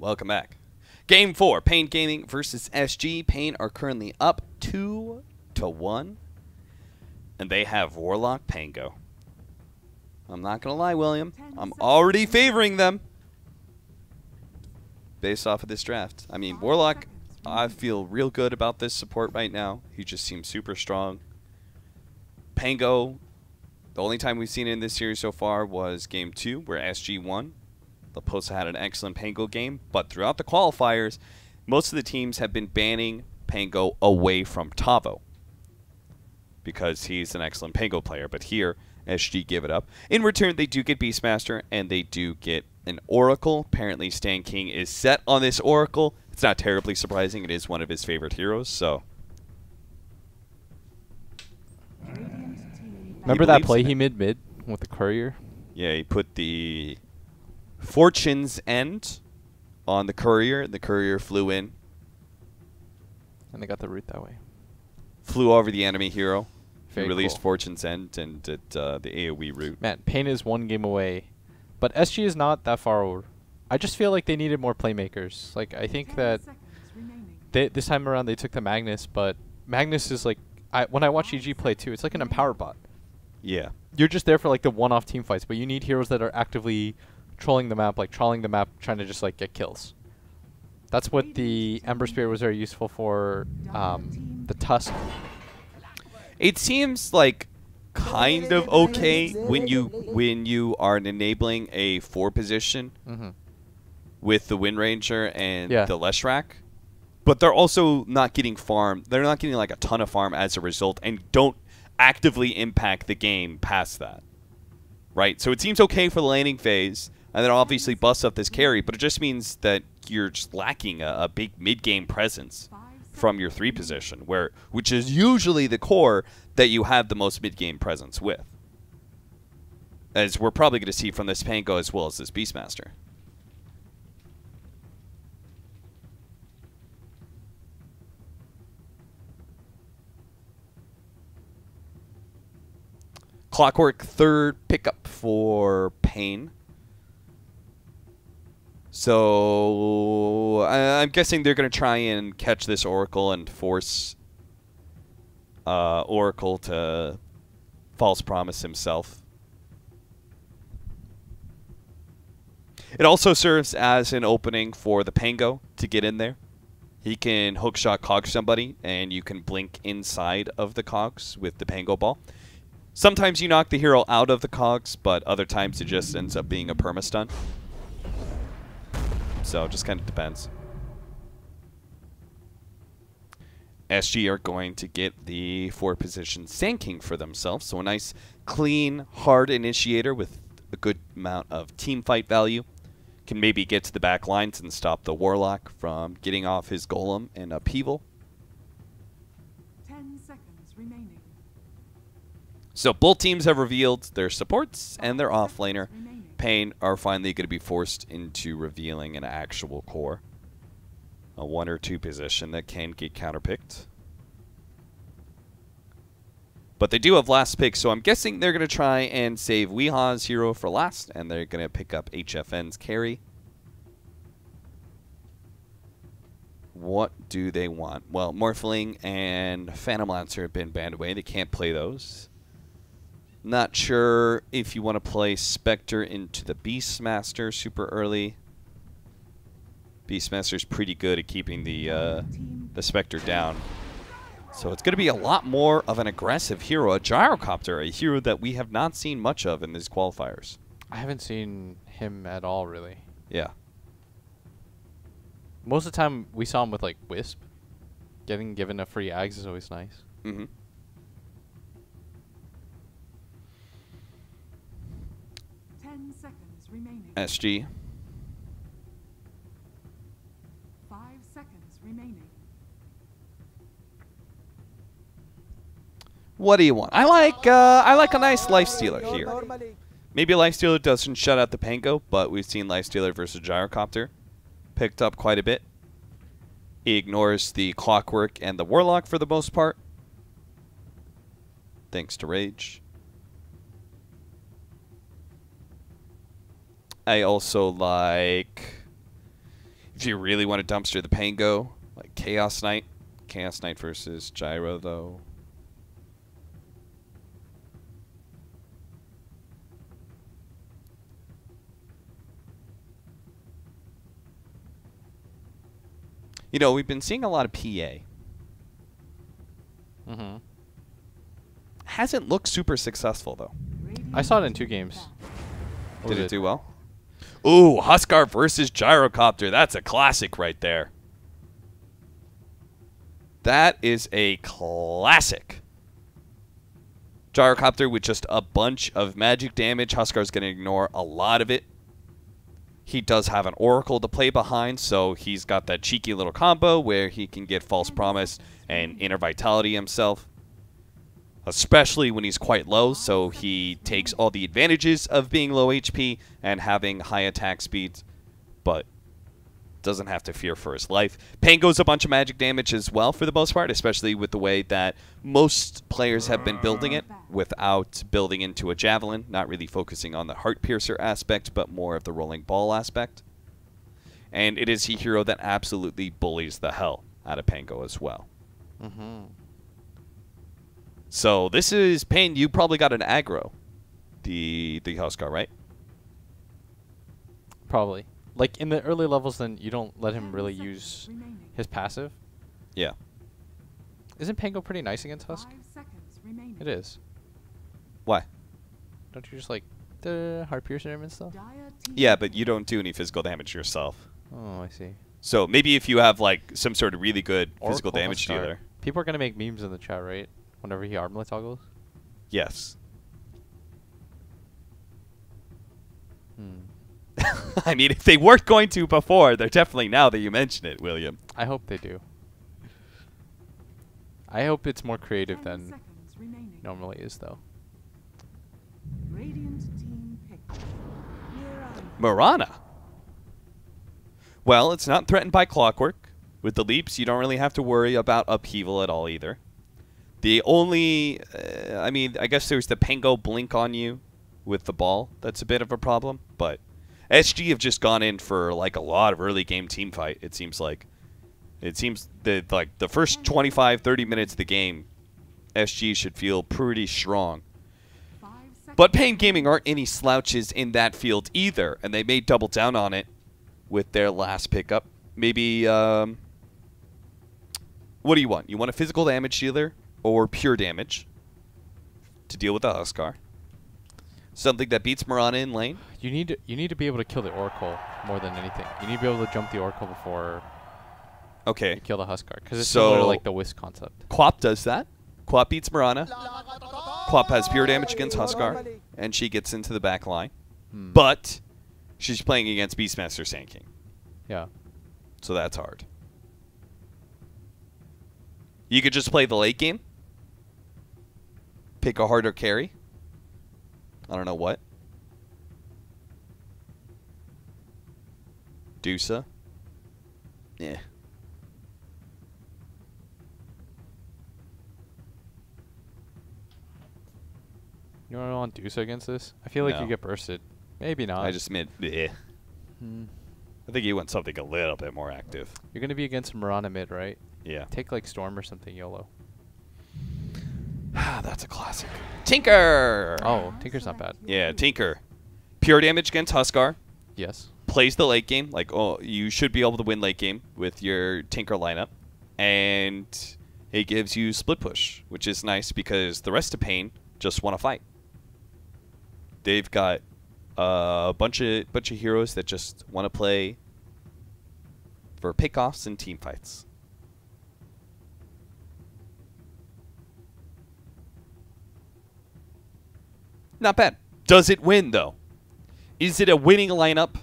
Welcome back. Game 4, paiN Gaming versus SG. paiN are currently up 2-1, and they have Warlock Pango. I'm not going to lie, William. I'm already favoring them based off of this draft. I mean, Warlock, I feel real good about this support right now. He just seems super strong. Pango, the only time we've seen it in this series so far was Game 2, where SG won. La Posa had an excellent Pango game, but throughout the qualifiers, most of the teams have been banning Pango away from Tavo because he's an excellent Pango player. But here, SG give it up. In return, they do get Beastmaster, and they do get an Oracle. Apparently, Stan King is set on this Oracle. It's not terribly surprising. It is one of his favorite heroes, so... Remember that play he mid with the courier? Yeah, he put the Fortune's End on the courier, and the courier flew in. And they got the route that way. Flew over the enemy hero. Very released cool. Fortune's End and did the AoE route. Man, paiN is one game away. But SG is not that far over. I just feel like they needed more playmakers. Like, I think that this time around they took the Magnus, but Magnus is like, when I watch EG play too, it's like an empower bot. Yeah. You're just there for like the one-off team fights, but you need heroes that are actively trolling the map, like trawling the map, trying to just like get kills. That's what the Ember Spear was very useful for. The Tusk. It seems like kind of okay when you are enabling a 4 position with the Wind Ranger and the Leshrac, but they're also not getting farm. They're not getting like a ton of farm as a result, and don't actively impact the game past that, right? So it seems okay for the laning phase, and then obviously busts up this carry, but it just means that you're just lacking a big mid-game presence from your 3 position, which is usually the core that you have the most mid-game presence with, as we're probably going to see from this Pango as well as this Beastmaster. Clockwork, third pickup for paiN. So I'm guessing they're going to try and catch this Oracle and force Oracle to false promise himself. It also serves as an opening for the Pango to get in there. He can hookshot cog somebody, and you can blink inside of the cogs with the Pango ball. Sometimes you knock the hero out of the cogs, but other times it just ends up being a perma-stun. So it just kind of depends. SG are going to get the 4 position Sand King for themselves. So a nice, clean, hard initiator with a good amount of team fight value. Can maybe get to the back lines and stop the Warlock from getting off his Golem and Upheaval. 10 seconds remaining. So both teams have revealed their supports and their offlaner. paiN are finally going to be forced into revealing an actual core. A 1 or 2 position that can get counterpicked. But they do have last pick, so I'm guessing they're going to try and save Weeha's hero for last, and they're going to pick up HFN's carry. What do they want? Well, Morphling and Phantom Lancer have been banned away. They can't play those. Not sure if you want to play Spectre into the Beastmaster super early. Beastmaster's pretty good at keeping the Spectre down. So it's going to be a lot more of an aggressive hero, a Gyrocopter, a hero that we have not seen much of in these qualifiers. I haven't seen him at all, really. Yeah. Most of the time, we saw him with, like, Wisp. Getting given a free Ags is always nice. Mm-hmm. SG. 5 seconds remaining. What do you want? I like a nice Lifestealer here. Maybe a Lifestealer doesn't shut out the Pango, but we've seen Lifestealer versus Gyrocopter picked up quite a bit. He ignores the Clockwork and the Warlock for the most part, thanks to Rage. I also like If you really want to dumpster the Pango, like Chaos Knight. Chaos Knight versus Gyro, though. You know, we've been seeing a lot of PA. Mm-hmm. Hasn't looked super successful, though. I saw it in 2 games. Did it do well? Ooh, Huskar versus Gyrocopter. That's a classic right there. That is a classic. Gyrocopter with just a bunch of magic damage. Huskar's going to ignore a lot of it. He does have an Oracle to play behind, so he's got that cheeky little combo where he can get False Promise and Inner Vitality himself. Especially when he's quite low, so he takes all the advantages of being low HP and having high attack speeds, but doesn't have to fear for his life. Pango's a bunch of magic damage as well for the most part, especially with the way that most players have been building it without building into a Javelin, not really focusing on the Heart Piercer aspect, but more of the Rolling Ball aspect. And it is a hero that absolutely bullies the hell out of Pango as well. Mm-hmm. So this is paiN. You probably got an aggro, the Huskar, right? Probably. Like in the early levels, then you don't let him really use his passive. Yeah. Isn't Pango pretty nice against Husk? 5 seconds remaining. It is. Why? Don't you just like the Heart Piercer him and stuff? Yeah, but you don't do any physical damage yourself. Oh, I see. So maybe if you have like some sort of really good physical Oracle damage Huskar. dealer. People are gonna make memes in the chat, right? Whenever he armlet toggles. Yes. Hmm. I mean, if they weren't going to before, they're definitely now that you mention it, William. I hope they do. I hope it's more creative 10 than seconds remaining. normally is, though. Radiant team pick. Mirana. Well, it's not threatened by Clockwork. With the leaps, you don't really have to worry about upheaval at all either. The only, I mean, I guess there's the Pango blink on you with the ball. That's a bit of a problem, but SG have just gone in for like a lot of early game team fight, it seems like. It seems that like the first 25, 30 minutes of the game, SG should feel pretty strong. But paiN Gaming aren't any slouches in that field either, and they may double down on it with their last pickup. Maybe, what do you want? You want a physical damage dealer or pure damage to deal with the Huskar? Something that beats Mirana in lane? You need to be able to kill the Oracle more than anything. You need to be able to jump the Oracle before you kill the Huskar, because it's similar to like the Wisp concept. Quap does that. Quap beats Mirana. Quap has pure damage against Huskar, and she gets into the back line. But she's playing against Beastmaster Sand King. Yeah. So that's hard. You could just play the late game. Pick a harder carry. I don't know what. Dusa. Yeah. You want Dusa against this? I feel like you get bursted. Maybe not. I just meant, I think you want something a little bit more active. You're going to be against Mirana mid, right? Yeah. Take like Storm or something YOLO. That's a classic. Tinker! Oh, Tinker's not bad. Yeah, Tinker. Pure damage against Huskar. Yes. Plays the late game. Like, oh, you should be able to win late game with your Tinker lineup. And it gives you split push, which is nice because the rest of paiN just want to fight. They've got a bunch of heroes that just want to play for pickoffs and team fights. Not bad. Does it win, though? Is it a winning lineup?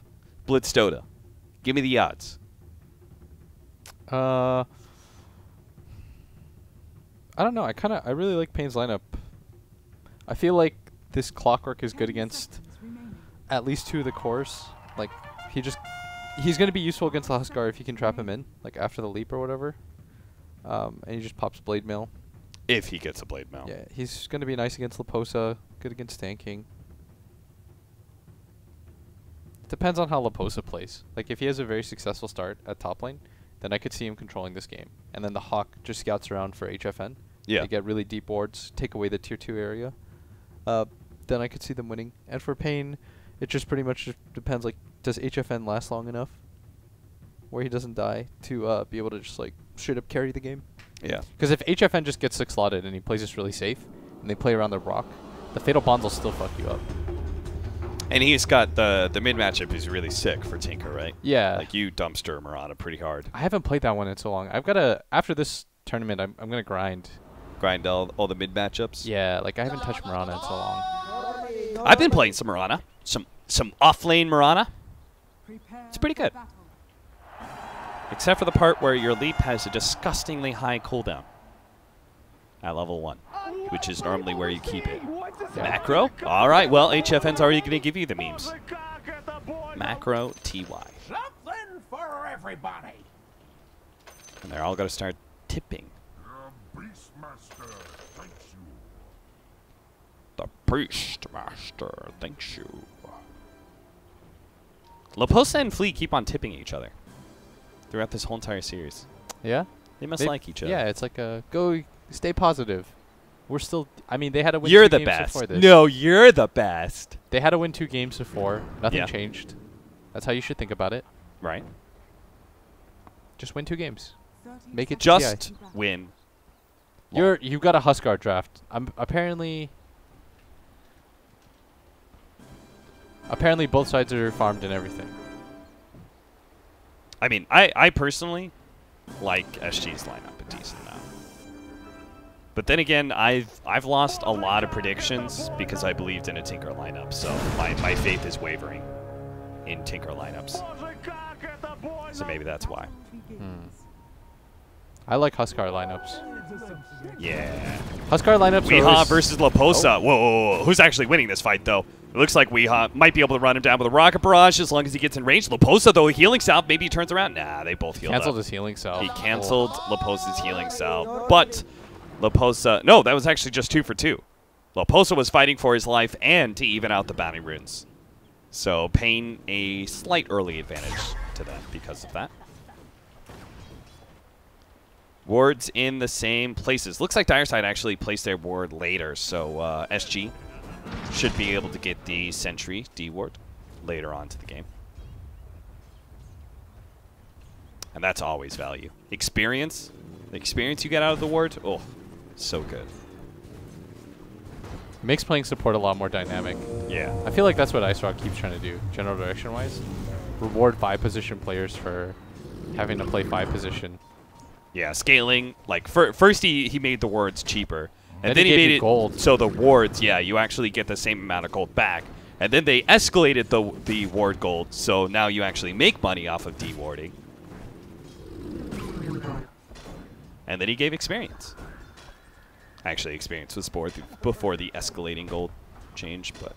Blitz Dota. Give me the odds. I don't know. I really like paiN's lineup. I feel like this Clockwork is good against at least 2 of the cores. Like he's gonna be useful against the Huskar if you can trap him in, like after the leap or whatever. And he just pops Blade Mail. If he gets a Blade Mail. Yeah, he's gonna be nice against Laposa, good against Sand King. Depends on how Leposa plays. Like, if he has a very successful start at top lane, then I could see him controlling this game. And then the Hawk just scouts around for HFN. Yeah. They get really deep wards, take away the tier 2 area. Then I could see them winning. And for paiN, it just pretty much depends, like, does HFN last long enough where he doesn't die to be able to just, like, straight up carry the game? Yeah. Because if HFN just gets 6 slotted and he plays this really safe, and they play around the rock, the Fatal Bonds will still fuck you up. And he's got the mid matchup is really sick for Tinker, right? Yeah. Like, you dumpster Mirana pretty hard. I haven't played that one in so long. I've got to, after this tournament, I'm going to grind. Grind all the mid matchups? Yeah, like I haven't touched Mirana in so long. I've been playing some Mirana. Some off-lane Mirana. It's pretty good. Except for the part where your leap has a disgustingly high cooldown at level 1, which is normally where you keep it. Macro? All right, well, HFN's already going to give you the memes. Macro TY. Something for everybody. And they're all going to start tipping. The Beastmaster thanks you. Leposa and Flea keep on tipping each other throughout this whole entire series. Yeah? They must like each other. Yeah, it's like a go, stay positive. We're still, I mean, they had to win You're 2 the games best. before this. No, you're the best. They had to win 2 games before. Nothing Yeah. changed. That's how you should think about it. Right. Just win 2 games. Make it Just TI. win. You've got a Huskar draft. Apparently both sides are farmed and everything. I mean, I personally like SG's lineup a decent amount. But then again, I've lost a lot of predictions because I believed in a Tinker lineup, so my faith is wavering in Tinker lineups. So maybe that's why. I like Huskar lineups. Yeah. Huskar lineups are Weehaw always versus Leposa. Whoa. Who's actually winning this fight, though? It looks like Weehaw might be able to run him down with a rocket barrage as long as he gets in range. Leposa, though, healing salve. Maybe he turns around. Nah, they both healed canceled up. his healing salve. He canceled Leposa's healing salve. But Leposa... No, that was actually just 2 for 2. Leposa was fighting for his life and to even out the bounty runes. So paiN a slight early advantage to them because of that. Wards in the same places. Looks like Direside actually placed their ward later, so SG should be able to get the Sentry D ward later on to the game. And that's always value. Experience. The experience you get out of the ward, oh, so good. Makes playing support a lot more dynamic. Yeah. I feel like that's what Ice Rock keeps trying to do, general direction-wise. Reward 5-position players for having to play 5-position. Yeah, scaling. Like first he made the wards cheaper, and then he he gave made you it gold. so the wards, yeah, you actually get the same amount of gold back. And then they escalated the ward gold, so now you actually make money off of dewarding. And then he gave experience. Actually, experience was before the escalating gold change, but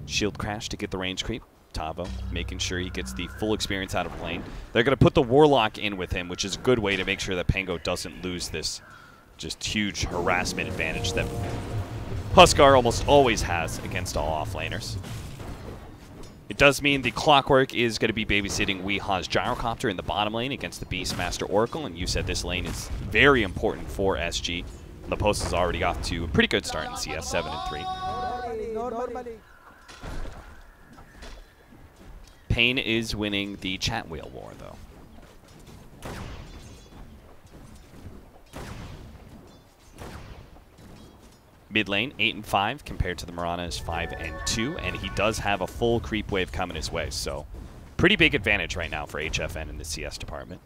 shield crash to get the range creep. Tavo, making sure he gets the full experience out of lane. They're going to put the Warlock in with him, which is a good way to make sure that Pango doesn't lose this just huge harassment advantage that Huskar almost always has against all offlaners. It does mean the Clockwork is going to be babysitting Weehaw's Gyrocopter in the bottom lane against the Beastmaster Oracle, and you said this lane is very important for SG. The post is already off to a pretty good start in CS 7 and 3. paiN is winning the chat wheel war, though. Mid lane, 8 and 5, compared to the Mirana's 5 and 2, and he does have a full creep wave coming his way, so pretty big advantage right now for HFN in the CS department.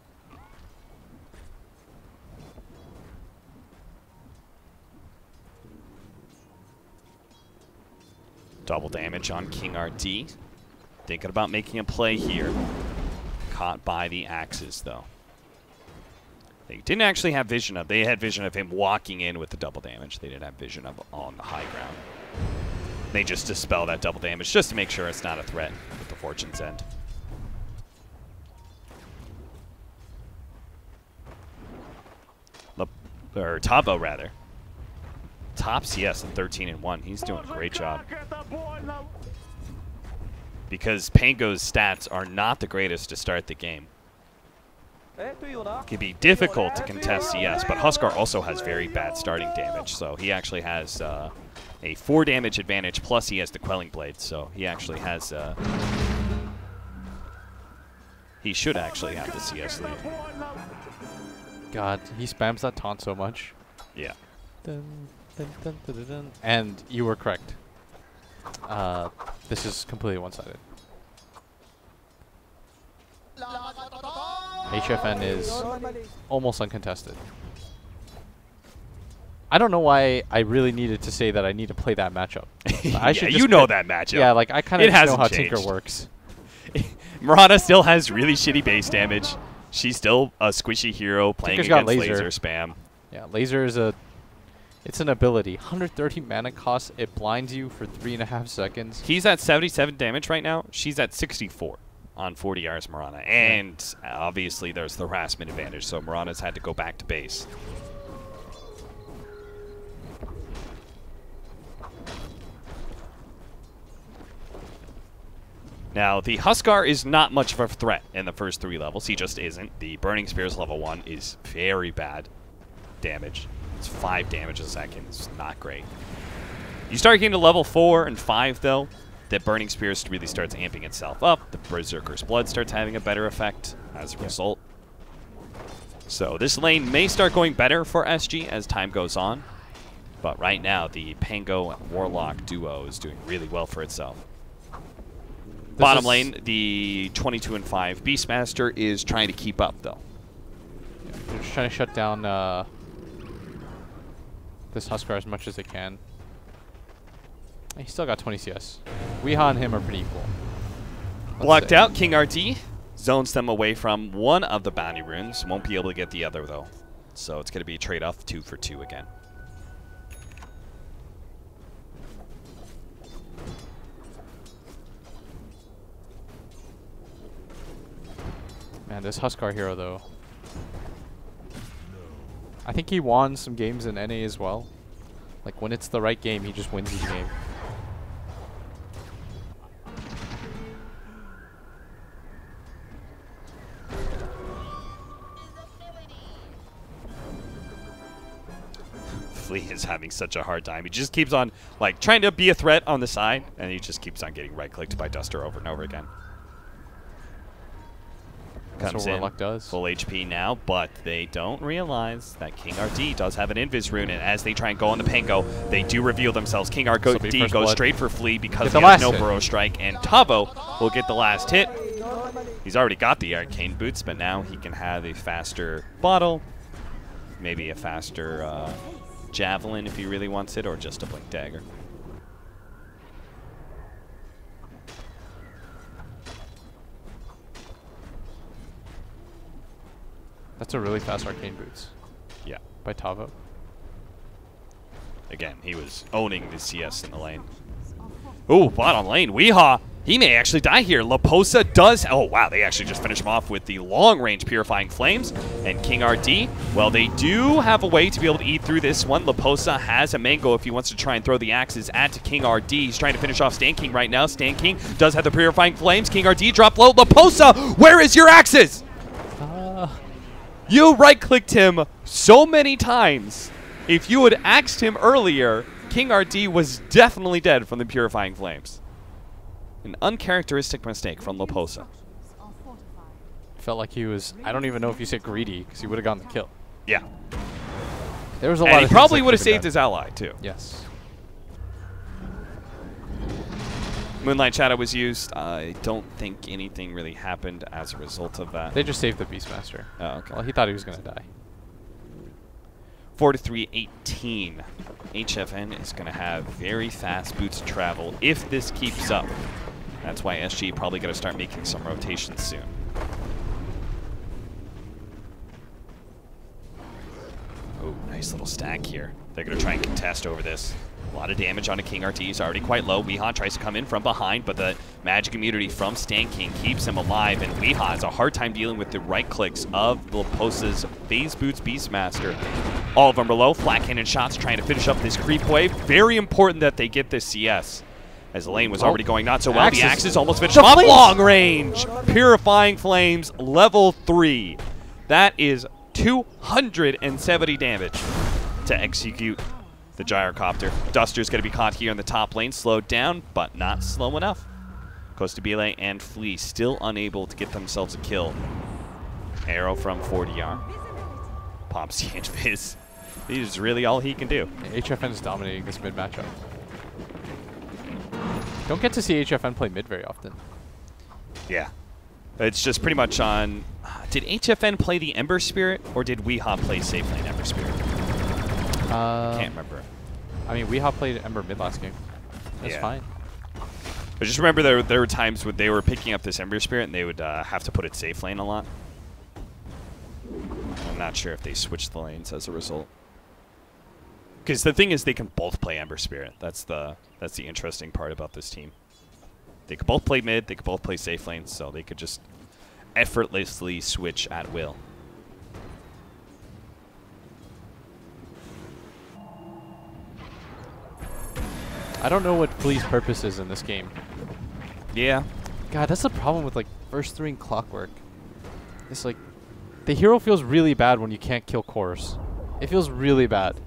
Double damage on King RD. Thinking about making a play here. Caught by the axes, though. They didn't actually have vision of. They had vision of him walking in with the double damage. They didn't have vision of on the high ground. They just dispel that double damage just to make sure it's not a threat with the Fortune's End. Or Tavo, rather. top CS in 13-1. He's doing a great job. Because Pango's stats are not the greatest to start the game. It can be difficult to contest CS, but Huskar also has very bad starting damage, so he actually has a 4 damage advantage, plus he has the Quelling Blade, so he actually has... he should actually have the CS lead. God, he spams that taunt so much. Yeah. Dun, dun, dun, dun, dun, dun. And you were correct. This is completely one-sided. HFN is almost uncontested. I don't know why I really needed to say that I need to play that matchup. I should you know that matchup. Yeah, like I kind of know how Tinker works. Murata still has really shitty base damage. She's still a squishy hero playing Tinker's against got laser spam. Yeah, laser is it's an ability. 130 mana cost. It blinds you for 3.5 seconds. He's at 77 damage right now. She's at 64 on 40 Rs Murata. And obviously there's the harassment advantage, so Murata's had to go back to base. Now, the Huskar is not much of a threat in the first 3 levels. He just isn't. The Burning Spears level 1 is very bad damage. It's 5 damage a second. It's not great. You start getting to level 4 and 5, though, the Burning Spears really starts amping itself up. The Berserker's Blood starts having a better effect as a result. So this lane may start going better for SG as time goes on. But right now, the Pango Warlock duo is doing really well for itself. Bottom lane, the 22-5 Beastmaster is trying to keep up, though. Yeah, they're just trying to shut down this Huskar as much as they can. He still got 20 CS. Weeha and him are pretty equal. Blocked out, King RT zones them away from one of the bounty runes. Won't be able to get the other, though. So it's going to be a trade-off 2 for 2 again. Man, this Huskar hero, though. I think he won some games in NA as well. Like, when it's the right game, he just wins each game. Flea is having such a hard time. He just keeps on, like, trying to be a threat on the side, and he just keeps on getting right-clicked by Duster over and over again. That's what Warlock does. Full HP now, but they don't realize that King RD does have an Invis rune, and as they try and go on the Pango, they do reveal themselves. King RD goes straight for Flea because he has no Burrow Strike, and Tavo will get the last hit. He's already got the Arcane Boots, but now he can have a faster bottle, maybe a faster Javelin if he really wants it, or just a Blink Dagger. That's a really fast Arcane Boots. Yeah. By Tavo. Again, he was owning the CS in the lane. Ooh, bottom lane. Weeha! He may actually die here. Laposa does... Oh, wow. They actually just finished him off with the long-range Purifying Flames. And King RD, well, they do have a way to be able to eat through this one. Laposa has a mango if he wants to try and throw the axes at King RD. He's trying to finish off Stan King right now. Stan King does have the Purifying Flames. King RD dropped low. Laposa, where is your axes? You right-clicked him so many times. If you had axed him earlier, King RD was definitely dead from the Purifying Flames. An uncharacteristic mistake from Laposa. Felt like he was, I don't even know if you said greedy, because he would have gotten the kill. Yeah. There was a lot and of he probably would have saved his ally, too. Yes. Moonlight Shadow was used. I don't think anything really happened as a result of that. They just saved the Beastmaster. Oh, okay. Well, he thought he was going to die. 43-18. HFN is going to have very fast boots of travel if this keeps up. That's why SG probably going to start making some rotations soon. Oh, nice little stack here. They're going to try and contest over this. lot of damage on a King RT. He's already quite low. Weehaw tries to come in from behind, but the magic immunity from Stan King keeps him alive, and Weehaw has a hard time dealing with the right clicks of Leposa's Phase Boots Beastmaster. All of them are low. Flat cannon shots trying to finish up this creep wave. Very important that they get this CS, as the lane was already going not so well. The Axes almost finished off long range. Purifying Flames, level 3. That is 270 damage to execute the Gyrocopter. Duster's going to be caught here in the top lane, slowed down, but not slow enough. Costabile and Flea still unable to get themselves a kill. Arrow from 40R. Pops the Invis. This is really all he can do. Yeah, HFN is dominating this mid matchup. Don't get to see HFN play mid very often. Yeah. It's just pretty much on... did HFN play the Ember Spirit, or did Weehaw play safe lane Ember Spirit? Can't remember. I mean, Weehaw played Ember mid last game. That's fine. I just remember there were times when they were picking up this Ember Spirit and they would have to put it safe lane a lot. I'm not sure if they switched the lanes as a result. Because the thing is, they can both play Ember Spirit. That's the interesting part about this team. They could both play mid, they could both play safe lane, so they could just effortlessly switch at will. I don't know what Flea's purpose is in this game. Yeah. God, that's the problem with, like, first 3 in Clockwork. It's like, the hero feels really bad when you can't kill cores. It feels really bad.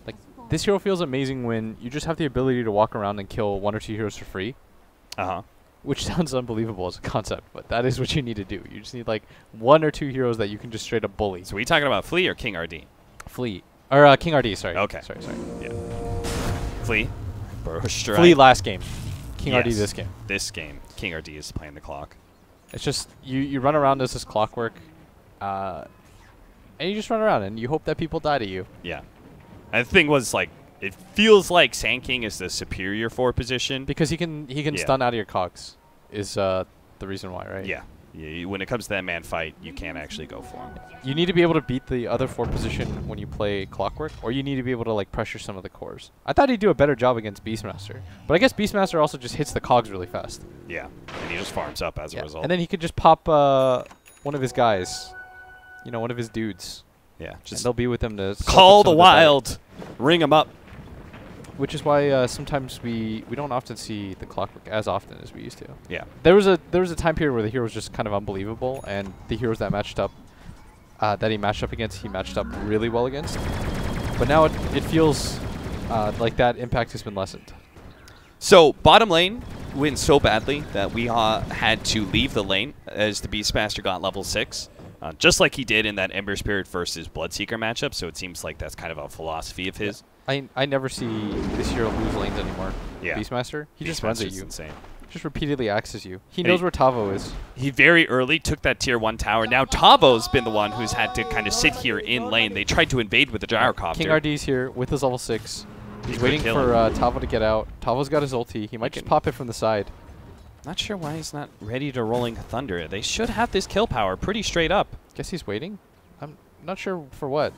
Like, this hero feels amazing when you just have the ability to walk around and kill 1 or 2 heroes for free. Uh-huh. Which sounds unbelievable as a concept, but that is what you need to do. You just need, like, 1 or 2 heroes that you can just straight up bully. So are we talking about Flea or King RD? Flea. Or King RD, sorry. Okay. Sorry. Yeah. Flea. Flea last game. King RD this game. This game. King RD is playing the clock. It's just, you run around as this Clockwork, and you just run around, and you hope that people die to you. Yeah. And the thing was, like, it feels like Sand King is the superior 4 position. Because he can stun out of your cogs, is the reason why, right? Yeah. When it comes to that man fight, you can't actually go for him. You need to be able to beat the other 4 position when you play Clockwork, or you need to be able to, like, pressure some of the cores. I thought he'd do a better job against Beastmaster, but I guess Beastmaster also just hits the cogs really fast. Yeah, and he just farms up as a result. And then he could just pop one of his guys, you know, one of his dudes. Yeah, just they'll be with him to call the wild, ring him up. Which is why sometimes we don't often see the Clockwork as often as we used to. Yeah. There was a time period where the hero was just kind of unbelievable, and the heroes that matched up, he matched up really well against. But now it feels like that impact has been lessened. So bottom lane went so badly that we had to leave the lane as the Beastmaster got level 6. Just like he did in that Ember Spirit versus Bloodseeker matchup, so it seems like that's kind of a philosophy of his. I never see this hero lose lanes anymore. Yeah. Beastmaster, he just runs at you. Insane. Just repeatedly axes you. He knows where Tavo is. He very early took that tier 1 tower. Now Tavo's been the one who's had to kind of sit here in lane. They tried to invade with the Gyrocopter. King RD's here with his level 6. He's waiting for Tavo to get out. Tavo's got his ulti. He might just pop it from the side. Not sure why he's not ready to Rolling Thunder. They should have this kill power pretty straight up. Guess he's waiting? I'm not sure for what.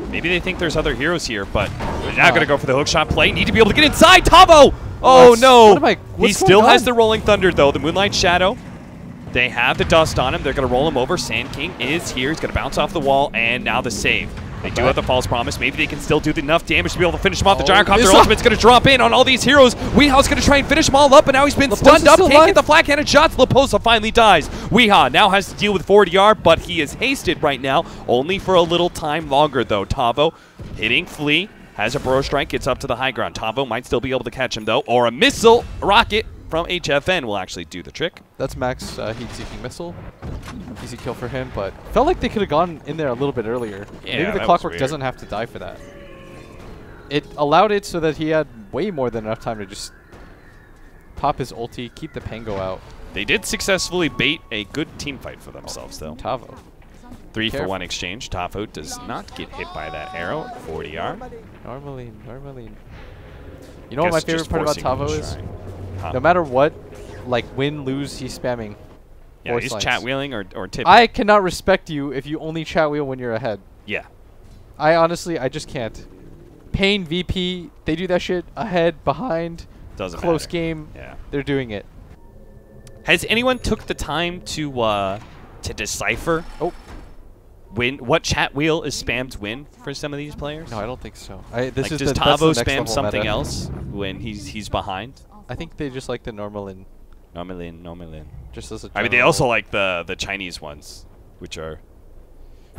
Maybe they think there's other heroes here, but they're now going to go for the hookshot play. Need to be able to get inside Tavo! Oh, no! He still has the Rolling Thunder, though. The Moonlight Shadow. They have the dust on him. They're going to roll him over. Sand King is here. He's going to bounce off the wall, and now the save. They do have the false promise. Maybe they can still do enough damage to be able to finish him off. The Gyrocopter ultimate's going to drop in on all these heroes. Weeha's going to try and finish them all up, but now he's been stunned up. Can't get the flat cannon shots. Leposa finally dies. Weeha now has to deal with 40R, but he is hasted right now. Only for a little time longer, though. Tavo hitting Flea. Has a Burrow Strike. Gets up to the high ground. Tavo might still be able to catch him, though. Or a missile rocket from HFN will actually do the trick. That's Max heat-seeking missile. Easy kill for him, but felt like they could have gone in there a little bit earlier. Yeah, maybe the Clockwork doesn't have to die for that. It allowed it so that he had way more than enough time to just pop his ulti, keep the Pango out. They did successfully bait a good team fight for themselves, though. Tavo. 3-for-1 exchange. Tavo does not get hit by that arrow. 40R. Normaline. You know what my favorite part about Tavo is? No matter what, like win, lose, he's spamming. Yeah, he's chat wheeling or tipping. I cannot respect you if you only chat wheel when you're ahead. Yeah. I honestly, I just can't. paiN, VP, they do that shit ahead, behind, Doesn't close matter. game. Yeah. They're doing it. Has anyone took the time to decipher what chat wheel is spammed win for some of these players? No, I don't think so. This is does that's the Tavo next spam level something meta. else when he's behind? I think they just like the normal and Normalin. just as a I mean, they general- also like the Chinese ones, which are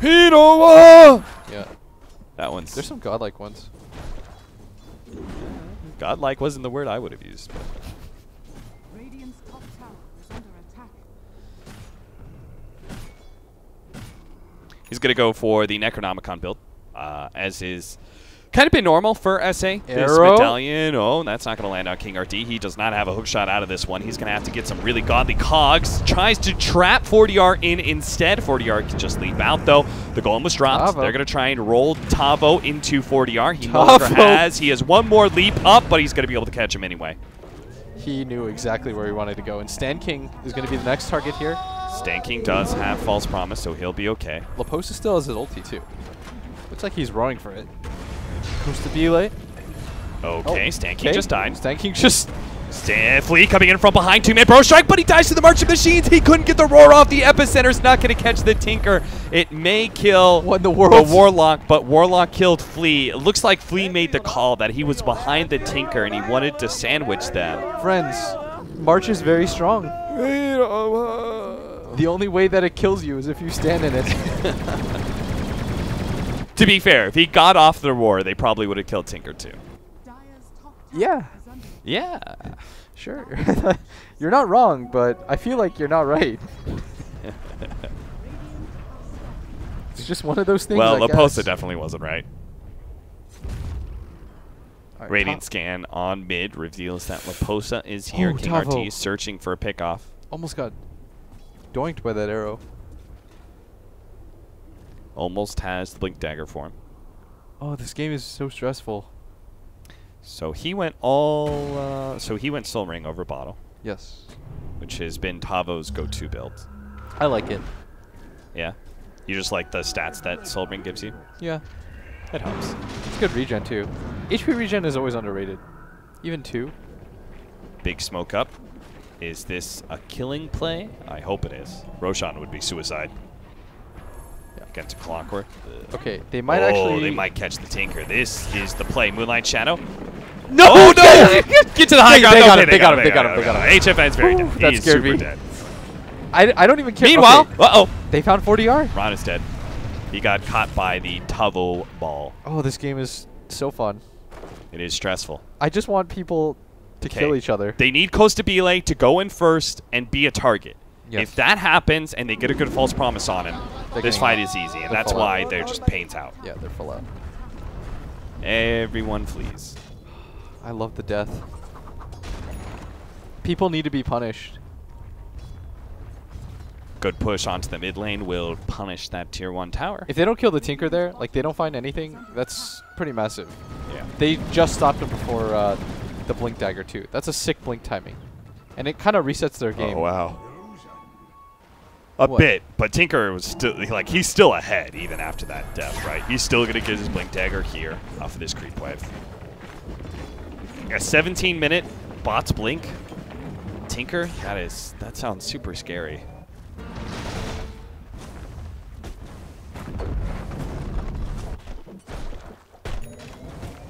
Hinowa. Yeah. That one's There's some godlike ones. godlike wasn't the word I would have used. But. Radiant's top tower is under attack. He's going to go for the Necronomicon build, as is kind of been normal for SA. This Arrow? medallion, that's not going to land on King RT. He does not have a hook shot out of this one. He's going to have to get some really godly cogs. Tries to trap 40R in instead. 40R can just leap out, though. The golem was dropped. Tavo. They're going to try and roll Tavo into 40R. He no Tavo. longer has. He has one more leap up, but he's going to be able to catch him anyway. He knew exactly where he wanted to go. And Stan King is going to be the next target here. Stan King does have False Promise, so he'll be okay. Laposa still has his ulti, too. Looks like he's roaring for it. Goes to Belay. Okay, Stan King just died. Stan King just... Flea coming in from behind, 2-man bro strike, but he dies to the March of Machines. He couldn't get the roar off. The Epicenter's not going to catch the Tinker. It may kill What in the world? Warlock, but Warlock killed Flea. It looks like Flea made the call that he was behind the Tinker and he wanted to sandwich them. Friends, March is very strong. The only way that it kills you is if you stand in it. To be fair, if he got off the roar, they probably would have killed Tinker too. Dire's top tower Yeah. is under Yeah. Sure. You're not wrong, but I feel like you're not right. It's just one of those things. Well, I Laposa guess. definitely wasn't right. All right, Radiant top- scan on mid reveals that Laposa is here. Oh, King Tavo. RT searching for a pickoff. Almost got doinked by that arrow. Almost has the Blink Dagger for him. Oh, this game is so stressful. So he went Soul Ring over Bottle, Yes. which has been Tavo's go-to build. I like it. Yeah. You just like the stats that Soul Ring gives you? Yeah. It helps. It's good regen, too. HP regen is always underrated. Even 2. Big smoke up. Is this a killing play? I hope it is. Roshan would be suicide. Against Clockwork. Okay, they might oh, actually... they might catch the Tinker. This is the play. Moonlight Shadow. No! Oh, no! Get to the high ground. They got Okay, him, they got him, they got him, they got him. HFN's very dead. that He's scared super me. dead. I don't even care. Meanwhile, okay, uh-oh. they found 40R. Ron is dead. He got caught by the Tavo ball. Oh, this game is so fun. It is stressful. I just want people to kill each other. They need Costa Bile to go in first and be a target. Yes. If that happens and they get a good false promise on him, They're this getting fight out. is easy, and They're that's full why out. they're just pains out. Yeah, they're full out. Everyone flees. I love the death. People need to be punished. Good push onto the mid lane will punish that tier 1 tower. If they don't kill the Tinker there, like they don't find anything, that's pretty massive. Yeah. They just stopped him before the Blink Dagger too. That's a sick blink timing. And it kind of resets their game. Oh, wow. A What? bit, but Tinker was still, like, he's still ahead even after that death, right? He's still going to get his Blink Dagger here off of this creep wave. A 17-minute bots blink. Tinker, that sounds super scary.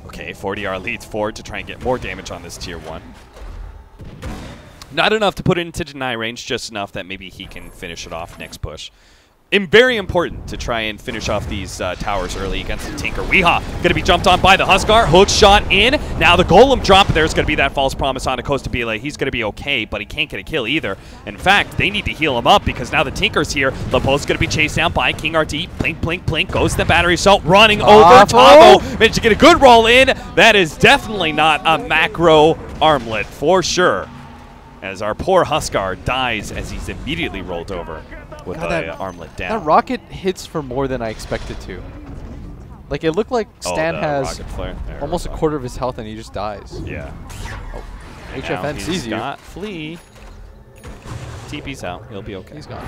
Okay, 40R leads forward to try and get more damage on this tier 1. Not enough to put it into deny range, just enough that maybe he can finish it off next push. And very important to try and finish off these towers early against the Tinker. Weehaw going to be jumped on by the Huskar. Hook shot in. Now the Golem drop. There's going to be that false promise on to Costa Bile. He's going to be okay, but he can't get a kill either. In fact, they need to heal him up because now the Tinker's here. Lapo's going to be chased down by King RT. Blink, blink, blink. Goes to the battery assault. Running over. Tavo managed to get a good roll in. That is definitely not a macro armlet for sure. As our poor Huskar dies as he's immediately rolled over with the armlet down. That rocket hits for more than I expected to. Like, it looked like Stan has almost a quarter of his health and he just dies. Yeah. Oh. HFN sees you. Got Flea. TP's out. He'll be okay. He's gone.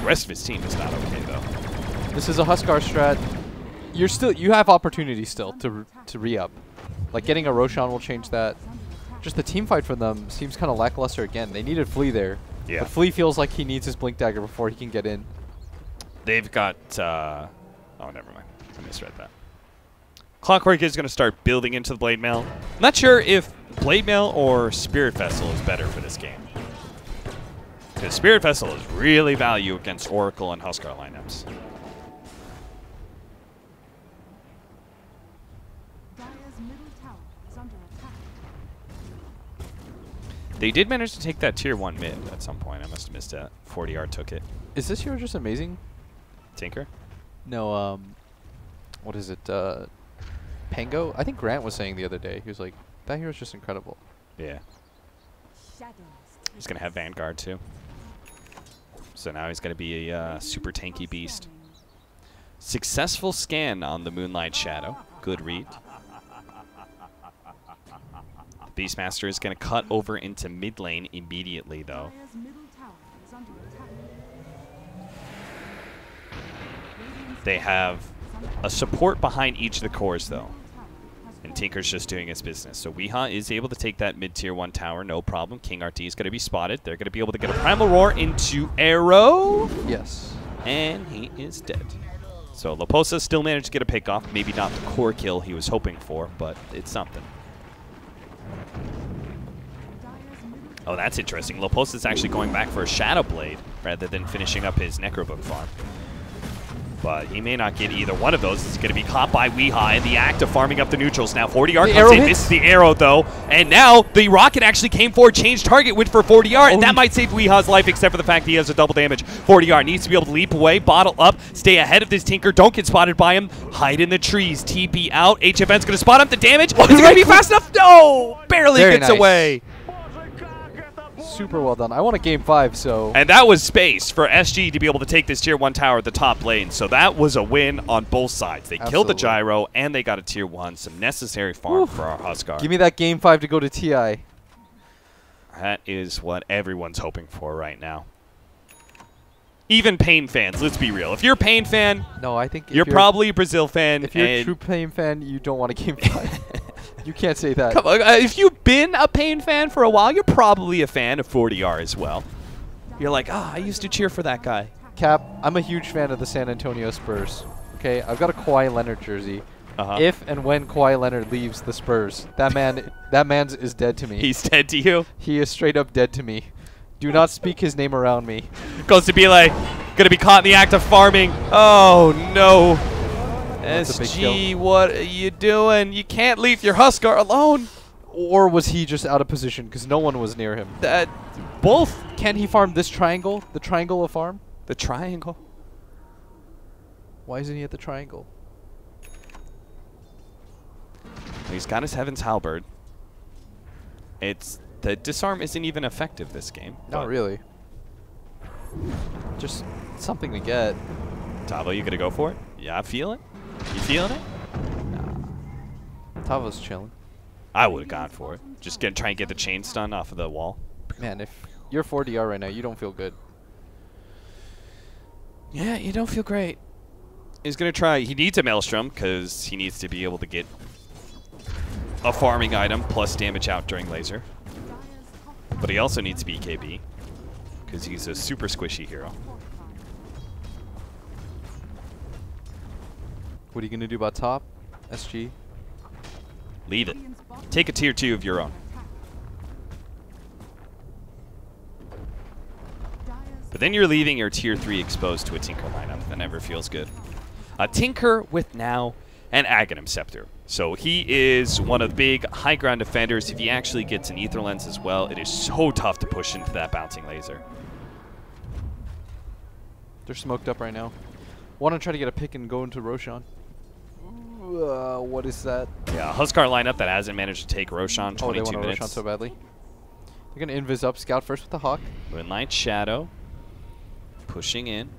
The rest of his team is not okay, though. This is a Huskar strat. you have opportunity still to re-up. Like getting a Roshan will change that. Just the team fight for them seems kind of lackluster again. They needed Flea there. Yeah. But Flea feels like he needs his Blink Dagger before he can get in. They've got... oh, never mind. I misread that. Clockwork is going to start building into the Blade Mail. I'm not sure if Blade Mail or Spirit Vessel is better for this game. Because Spirit Vessel is really value against Oracle and Huskar lineups. They did manage to take that tier 1 mid at some point. I must have missed that. 40R took it. Is this hero just amazing? Tinker? No, what is it? Pango? I think Grant was saying the other day. He was like, that hero's just incredible. Yeah. He's going to have Vanguard too. So now he's going to be a super tanky beast. Successful scan on the Moonlight Shadow. Good read. Beastmaster is going to cut over into mid lane immediately, though. They have a support behind each of the cores, though. And Tinker's just doing his business. So Weehaw is able to take that mid-tier 1 tower, no problem. King RT is going to be spotted. They're going to be able to get a Primal Roar into Arrow. Yes. And he is dead. So Loposa still managed to get a pick off. Maybe not the core kill he was hoping for, but it's something. Oh, that's interesting. Loposa is actually going back for a Shadow Blade rather than finishing up his Necrobook farm. But he may not get either one of those. He's going to be caught by Weehaw in the act of farming up the neutrals. Now 40R comes in, misses the arrow though. And now the rocket actually came forward, changed target, went for 40R, and that might save Weehaw's life except for the fact that he has a double damage. 40R needs to be able to leap away, bottle up, stay ahead of this Tinker, don't get spotted by him, hide in the trees, TP out. HFN's going to spot him, the damage. Is it going to be fast enough? No! Barely gets away. Super well done. I want a game 5, so... And that was space for SG to be able to take this tier 1 tower at the top lane. So that was a win on both sides. They killed the Gyro, and they got a tier 1. Some necessary farm for our Huskar. Give me that game 5 to go to TI. That is what everyone's hoping for right now. Even paiN fans, let's be real. If you're a paiN fan, no, I think you're probably a Brazil fan. If you're a true paiN fan, you don't want a game 5. You can't say that. Come on, if you've been a paiN fan for a while, you're probably a fan of 40R as well. You're like, I used to cheer for that guy. Cap, I'm a huge fan of the San Antonio Spurs. Okay, I've got a Kawhi Leonard jersey. If and when Kawhi Leonard leaves the Spurs, that man is dead to me. He's dead to you? He is straight up dead to me. Do not speak his name around me. Goes to be like, gonna be caught in the act of farming. Oh no. SG, what are you doing? You can't leave your Huskar alone. Or was he just out of position because no one was near him? Both. Can he farm this triangle? The triangle of farm? The triangle? Why isn't he at the triangle? He's got his Heaven's Halberd. The disarm isn't even effective this game. Not really. Just something to get. Tavo, you gonna go for it? Yeah, I feel it. You feeling it? Nah. Tavo's chilling. I would have gone for it. Just try and get the chain stun off of the wall. Man, if you're 4DR right now, you don't feel good. Yeah, you don't feel great. He's going to try. He needs a Maelstrom because he needs to be able to get a farming item plus damage out during laser. But he also needs BKB because he's a super squishy hero. What are you going to do about top, SG? Leave it. Take a tier 2 of your own. But then you're leaving your tier 3 exposed to a Tinker lineup. That never feels good. A Tinker with now an Aghanim Scepter. So he is one of the big high ground defenders. If he actually gets an Ether Lens as well, it is so tough to push into that bouncing laser. They're smoked up right now. Want to try to get a pick and go into Roshan. What is that? Yeah, Huskar lineup that hasn't managed to take Roshan 22 minutes. They want Roshan so badly. They're going to invis up, scout first with the Hawk. Moonlight Shadow. Pushing in.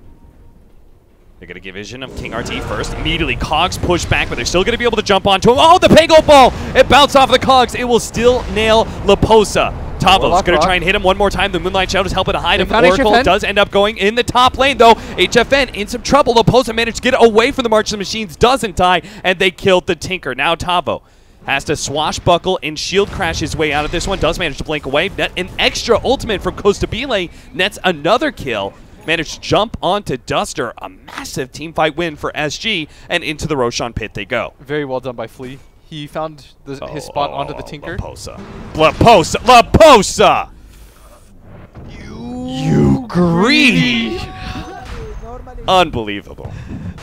They're going to give vision of King RT first. Immediately, Cogs push back, but they're still going to be able to jump onto him. Oh, the Pango Ball! It bounced off the Cogs. It will still nail Loposa. Tavo's going to try and hit him one more time. The Moonlight Shadow is helping to hide him. Oracle HFN. does end up going in the top lane, though. HFN in some trouble. Loposa managed to get away from the March of the Machines, doesn't die, and they killed the Tinker. Now Tavo has to swashbuckle and shield crash his way out of this one. Does manage to blink away. Net an extra ultimate from Costabile. Nets another kill. Managed to jump onto Duster. A massive teamfight win for SG, and into the Roshan pit they go. Very well done by Flea. He found his spot onto the Tinker. Loposa! You greedy! Unbelievable.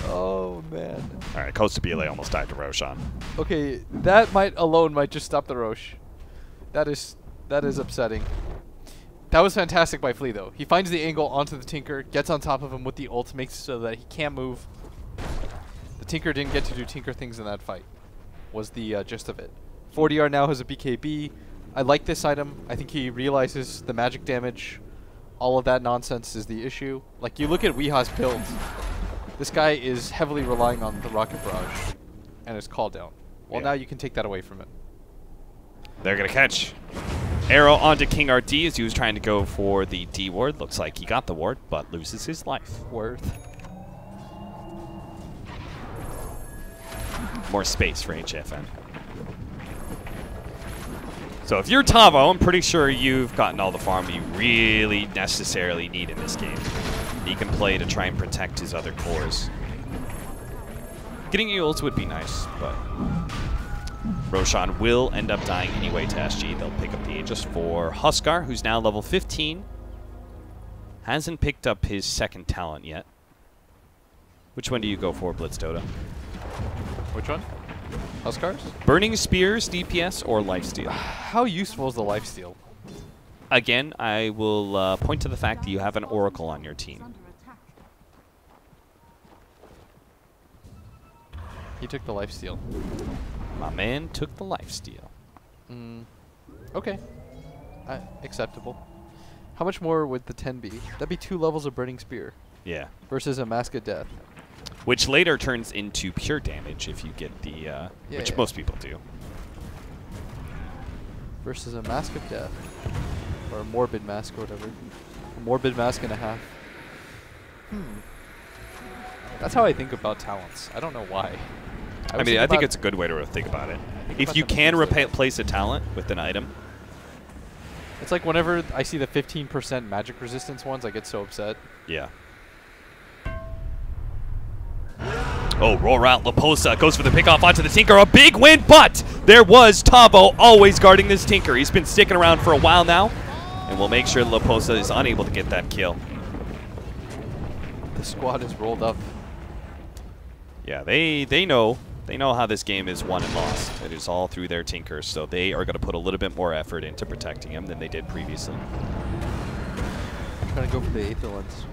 Oh, man. All right, Costabile almost died to Roshan. Okay, that alone might just stop the Rosh. That is upsetting. That was fantastic by Flea, though. He finds the angle onto the Tinker, gets on top of him with the ult, makes it so that he can't move. The Tinker didn't get to do Tinker things in that fight, was the gist of it. 40R now has a BKB. I like this item. I think he realizes the magic damage. All of that nonsense is the issue. Like, you look at Weeha's build. This guy is heavily relying on the Rocket Barrage and his call down. Well, now you can take that away from him. They're going to catch. Arrow onto King RD as he was trying to go for the D ward. Looks like he got the ward, but loses his life. Worth. More space for HFN. So if you're Tavo, I'm pretty sure you've gotten all the farm you really necessarily need in this game. He can play to try and protect his other cores. Getting ults would be nice, but Roshan will end up dying anyway to SG. They'll pick up the Aegis for Huskar, who's now level 15. Hasn't picked up his second talent yet. Which one do you go for, Blitz Dota? Which one? Huskar's? Burning Spears, DPS, or Lifesteal? How useful is the Lifesteal? Again, I will point to the fact that you have an Oracle on your team. He took the Lifesteal. My man took the Lifesteal. Okay. Acceptable. How much more would the 10 be? That'd be 2 levels of Burning Spear. Yeah. Versus a Mask of Death. Which later turns into pure damage if you get the, which most people do. Versus a Mask of Death. Or a Morbid Mask or whatever. A Morbid Mask and a half. That's how I think about talents. I don't know why. I think it's a good way to think about it. If you can replace a talent with an item. It's like whenever I see the 15% magic resistance ones, I get so upset. Yeah. Oh, roll out. Loposa goes for the pickoff onto the Tinker. A big win, but there was Tavo always guarding this Tinker. He's been sticking around for a while now, and we'll make sure Loposa is unable to get that kill. The squad is rolled up. Yeah, they know how this game is won and lost. It is all through their Tinker, so they are going to put a little bit more effort into protecting him than they did previously. Trying to go for the Aether Lens.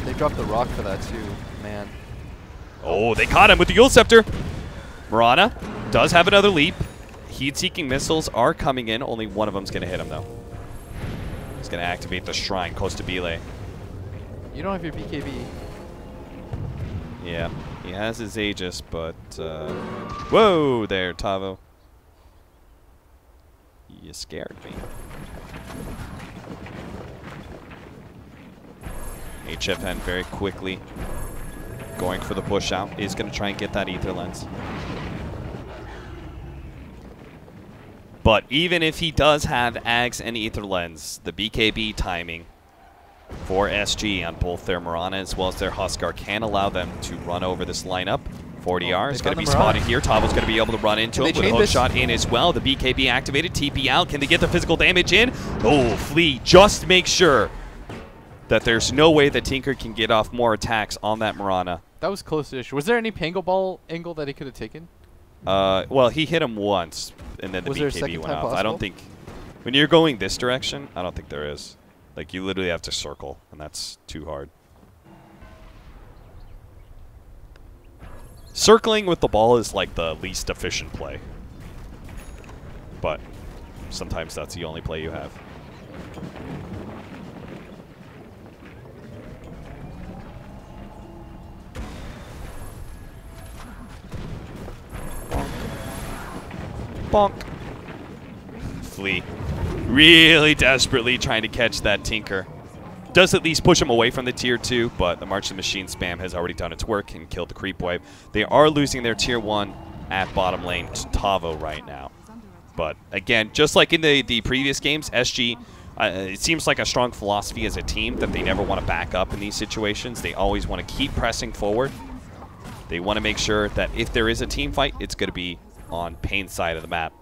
They dropped the rock for that too, man. Oh, they caught him with the Yule Scepter. Mirana does have another leap. Heat-seeking missiles are coming in. Only one of them's going to hit him, though. He's going to activate the Shrine, Costabile. You don't have your BKB. Yeah, he has his Aegis, but... whoa there, Tavo. You scared me. HFN very quickly going for the push out. Is going to try and get that Aether Lens. But even if he does have Ags and Aether Lens, the BKB timing for SG on both their Mirana as well as their Huskar can allow them to run over this lineup. 40R is going to be spotted here. Tavo's going to be able to run into him with a hook shot in as well. The BKB activated, TP out. Can they get the physical damage in? Oh, Flea just make sure that there's no way that Tinker can get off more attacks on that Mirana. That was close-ish. Was there any Pango Ball angle that he could have taken? Well, he hit him once, and then the BKB went off. I don't think... When you're going this direction, I don't think there is. Like, you literally have to circle, and that's too hard. Circling with the ball is, like, the least efficient play. But sometimes that's the only play you have. Bonk. Flea really desperately trying to catch that Tinker. Does at least push him away from the tier 2, but the March of the Machine spam has already done its work and killed the creep wave. They are losing their tier 1 at bottom lane to Tavo right now. But again, just like in the previous games, SG, it seems like a strong philosophy as a team that they never want to back up in these situations. They always want to keep pressing forward. They want to make sure that if there is a team fight, it's going to be on paiN's side of the map.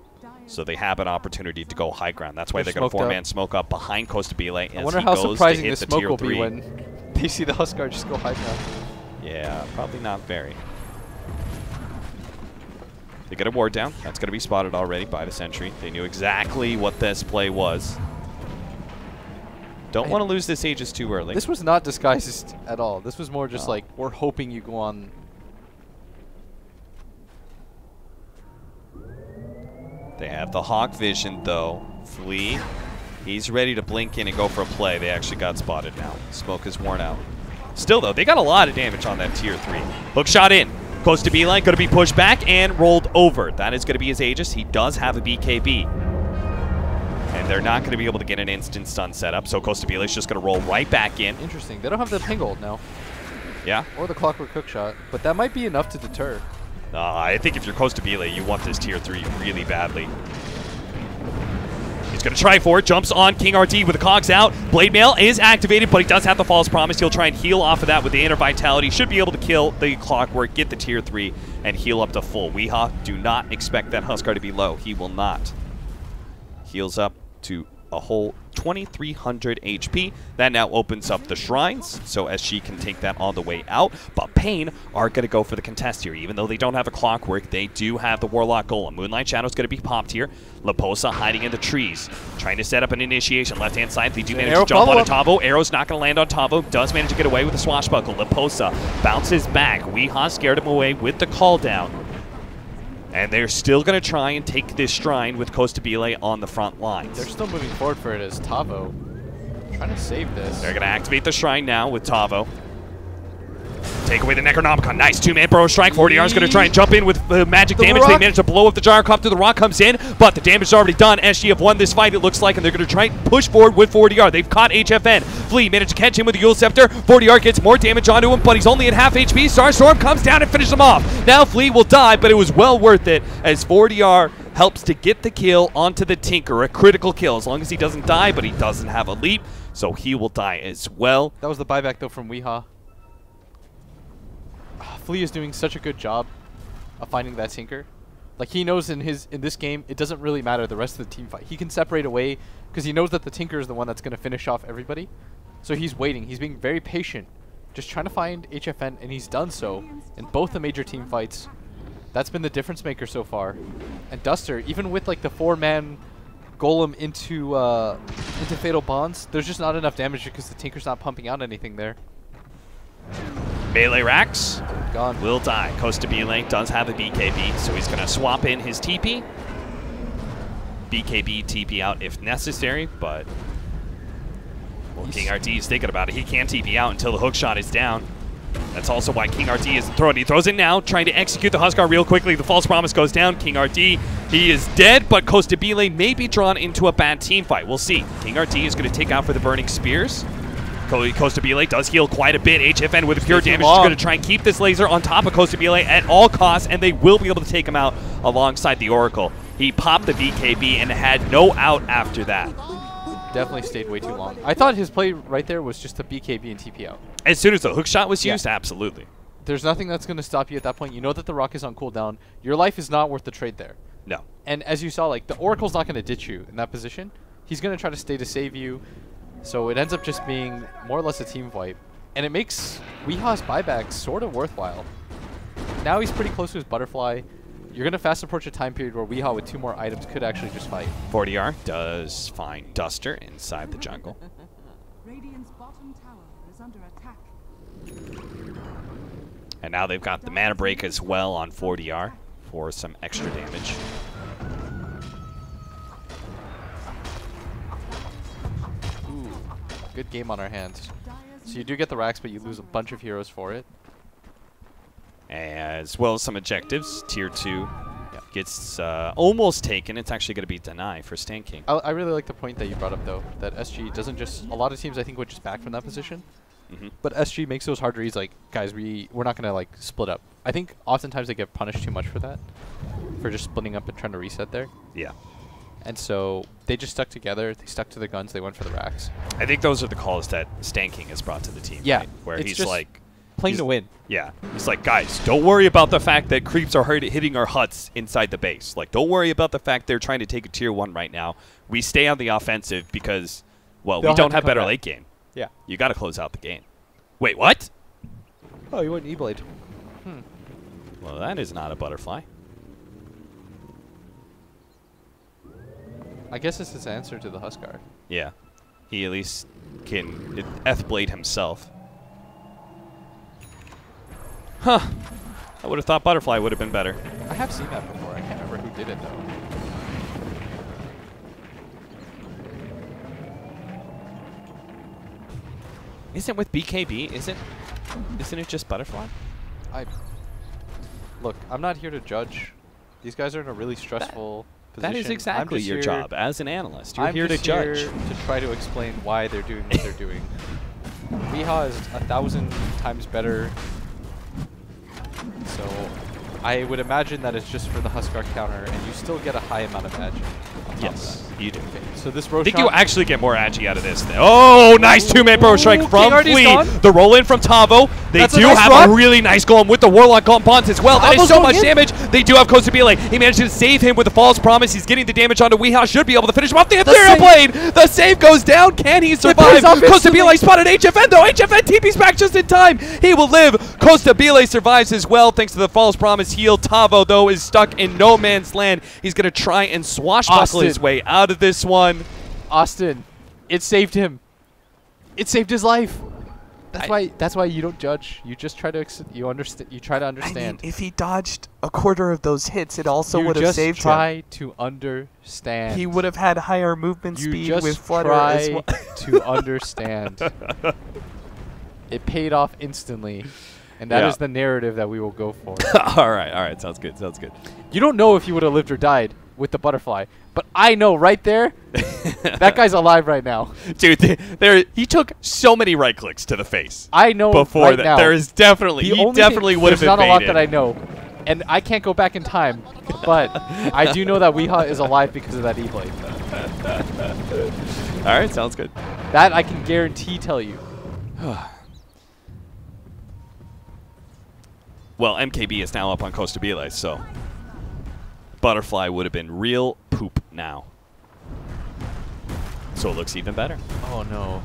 So they have an opportunity to go high ground. That's why they're going to 4-man smoke up behind Costabile. I wonder how surprising the smoke will be when they see the Huskar just go high ground. Yeah, probably not very. They get a ward down. That's going to be spotted already by the sentry. They knew exactly what this play was. Don't want to lose this Aegis too early. This was not disguised at all. This was more just like, we're hoping you go on. They have the Hawk vision, though. Flea, he's ready to blink in and go for a play. They actually got spotted now. Smoke is worn out. Still, though, they got a lot of damage on that tier 3. Hook shot in. Goes to Beeline, going to be pushed back and rolled over. That is going to be his Aegis. He does have a BKB. And they're not going to be able to get an instant stun set up, so Costabile is just going to roll right back in. Interesting. They don't have the Pingold now. Yeah. Or the Clockwork Hook shot, but that might be enough to deter. I think if you're Costabile, you want this tier 3 really badly. He's going to try for it. Jumps on King RT with the cogs out. Blade Mail is activated, but he does have the false promise. He'll try and heal off of that with the Inner Vitality. Should be able to kill the Clockwork, get the tier 3, and heal up to full. Weehaw, do not expect that Huskar to be low. He will not. Heals up to a whole 2,300 HP. That now opens up the shrines, so SG can take that all the way out. But paiN are going to go for the contest here. Even though they don't have a Clockwork, they do have the Warlock Golem. Moonlight Shadow's going to be popped here. Leposa hiding in the trees, trying to set up an initiation. Left-hand side, they do manage to jump onto Tavo. Arrow's not going to land on Tavo. Does manage to get away with the swashbuckle. Leposa bounces back. Weehaw scared him away with the call down. And they're still going to try and take this shrine with Costabile on the front lines. They're still moving forward for it as Tavo. Trying to save this. They're going to activate the shrine now with Tavo. Take away the Necronomicon. Nice 2-man burrow strike. 40R is going to try and jump in with magic damage. They manage to blow up the Gyrocopter. The rock comes in, but the damage is already done. SG have won this fight, it looks like, and they're going to try and push forward with 40R. They've caught HFN. Flea managed to catch him with the Yule Scepter. 40R gets more damage onto him, but he's only at half HP. Starstorm comes down and finishes him off. Now Flea will die, but it was well worth it as 40R helps to get the kill onto the Tinker. A critical kill, as long as he doesn't die, but he doesn't have a leap, so he will die as well. That was the buyback, though, from Weehaw. Flea is doing such a good job of finding that Tinker. Like, he knows in this game, it doesn't really matter the rest of the team fight. He can separate away because he knows that the Tinker is the one that's going to finish off everybody. So he's waiting. He's being very patient, just trying to find HFN, and he's done so in both the major team fights. That's been the difference maker so far. And Duster, even with like the 4-man golem into Fatal Bonds, there's just not enough damage because the Tinker's not pumping out anything there. Melee Rax gone. Will die. Costabile does have a BKB, so he's going to swap in his TP. BKB, TP out if necessary, but well, King RT is thinking about it. He can't TP out until the hook shot is down. That's also why King RT isn't throwing. He throws it now, trying to execute the Huskar real quickly. The false promise goes down. King RT, he is dead, but Costabile may be drawn into a bad team fight. We'll see. King RT is going to take out for the Burning Spears. Costabile does heal quite a bit. HFN with a pure damage is going to try and keep this laser on top of Costabile at all costs, and they will be able to take him out alongside the Oracle. He popped the BKB and had no out after that. Definitely stayed way too long. I thought his play right there was just a BKB and TP out. As soon as the hook shot was used, absolutely. There's nothing that's going to stop you at that point. You know that the rock is on cooldown. Your life is not worth the trade there. No. And as you saw, like, the Oracle's not going to ditch you in that position. He's going to try to stay to save you. So it ends up just being more or less a team fight. And it makes Weehaw's buyback sort of worthwhile. Now he's pretty close to his butterfly. You're going to fast approach a time period where Weehaw with 2 more items could actually just fight. 40R does find Duster inside the jungle. Radiant's bottom tower is under attack. And now they've got the mana break as well on 40R for some extra damage. Good game on our hands. So you do get the racks, but you lose a bunch of heroes for it. As well as some objectives. Tier 2 gets almost taken. It's actually going to be deny for Stan King. I really like the point that you brought up, though, that SG doesn't just... A lot of teams, I think, would just back from that position. But SG makes those hard reads like, guys, we're not going to, like, split up. I think oftentimes they get punished too much for that, for just splitting up and trying to reset there. Yeah. And so they just stuck together. They stuck to the guns. They went for the racks. I think those are the calls that Stan King has brought to the team. Yeah. Right? Where it's he's just like... playing to win. Yeah. He's like, guys, don't worry about the fact that creeps are hitting our huts inside the base. Like, don't worry about the fact they're trying to take a tier 1 right now. We stay on the offensive because, well, we don't have better late game. Yeah. You got to close out the game. Wait, what? Oh, you went E-Blade. Well, that is not a butterfly. I guess it's his answer to the Huskar. Yeah. He at least can F-Blade himself. Huh. I would have thought butterfly would have been better. I have seen that before. I can't remember who did it, though. Isn't with BKB? Isn't it just butterfly? Look, I'm not here to judge. These guys are in a really stressful position. That is exactly your job as an analyst. You're I'm here to just judge. Here to try to explain why they're doing what they're doing. Weehaw is 1,000 times better. So I would imagine that it's just for the Huskar counter, and you still get a high amount of agi. Yes, you do. Okay, so this I Roshan... think you actually get more agi out of this. Oh, nice two-man Burrow Strike from Fleet. The roll-in from Tavo. They do have a really nice golem with the Warlock Bonds as well. That is so much damage. They do have Kostabile. He managed to save him with a false promise. He's getting the damage onto Weehaw. Should be able to finish him off. The Ethereal Blade. The save goes down. Can he survive? Kostabile spotted HFN, though. HFN TP's back just in time. He will live. Kostabile survives as well thanks to the false promise heal. Tavo, though, is stuck in no man's land. He's going to try and swashbuckle his way out of this one. Austin, it saved him. It saved his life. That's why you don't judge. You just try to you try to understand. I mean, if he dodged a quarter of those hits, it also would have saved him. You just try to understand. He would have had higher movement speed with Flutter as well. To understand. It paid off instantly, and that is the narrative that we will go for. All right, sounds good. You don't know if he would have lived or died with the butterfly, but I know right there, that guy's alive right now. Dude, he took so many right clicks to the face. I know before right that. now. There is definitely, he definitely would have been There's not a lot baited. that I know, and I can't go back in time, but I do know that Weehaw is alive because of that E-Blade. All right, sounds good. That I can guarantee tell you. Well, MKB is now up on Kostabile, so butterfly would have been real poop now. So it looks even better. Oh no.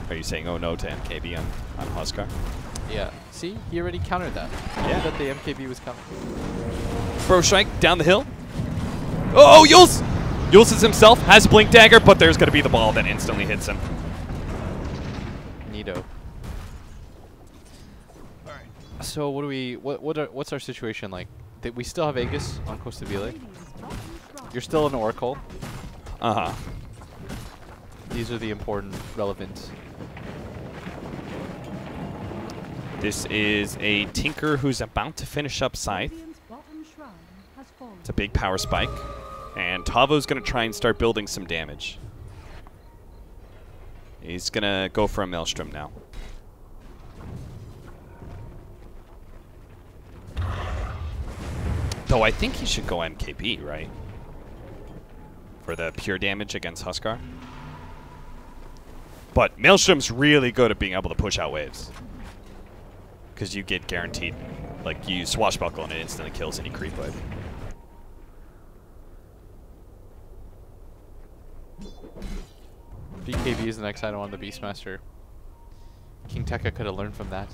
Are you saying oh no to MKB on Huskar? Yeah. See, he already countered that. He knew that the MKB was coming. Burrow Strike down the hill. Oh, Yules! Yules is himself, has Blink Dagger, but there's going to be the ball that instantly hits him. Neato. So what do we? What's our situation like? We still have Aegis on Kostabile. You're still an Oracle. Uh-huh. These are the important, relevant. This is a Tinker who's about to finish up Scythe. It's a big power spike. And Tavo's going to try and start building some damage. He's going to go for a Maelstrom now. Though I think he should go MKB, right? For the pure damage against Huskar. But Maelstrom's really good at being able to push out waves. Because you get guaranteed, like, you swashbuckle and it instantly kills any creep wave. BKB is the next item on the Beastmaster. King Tekka could have learned from that.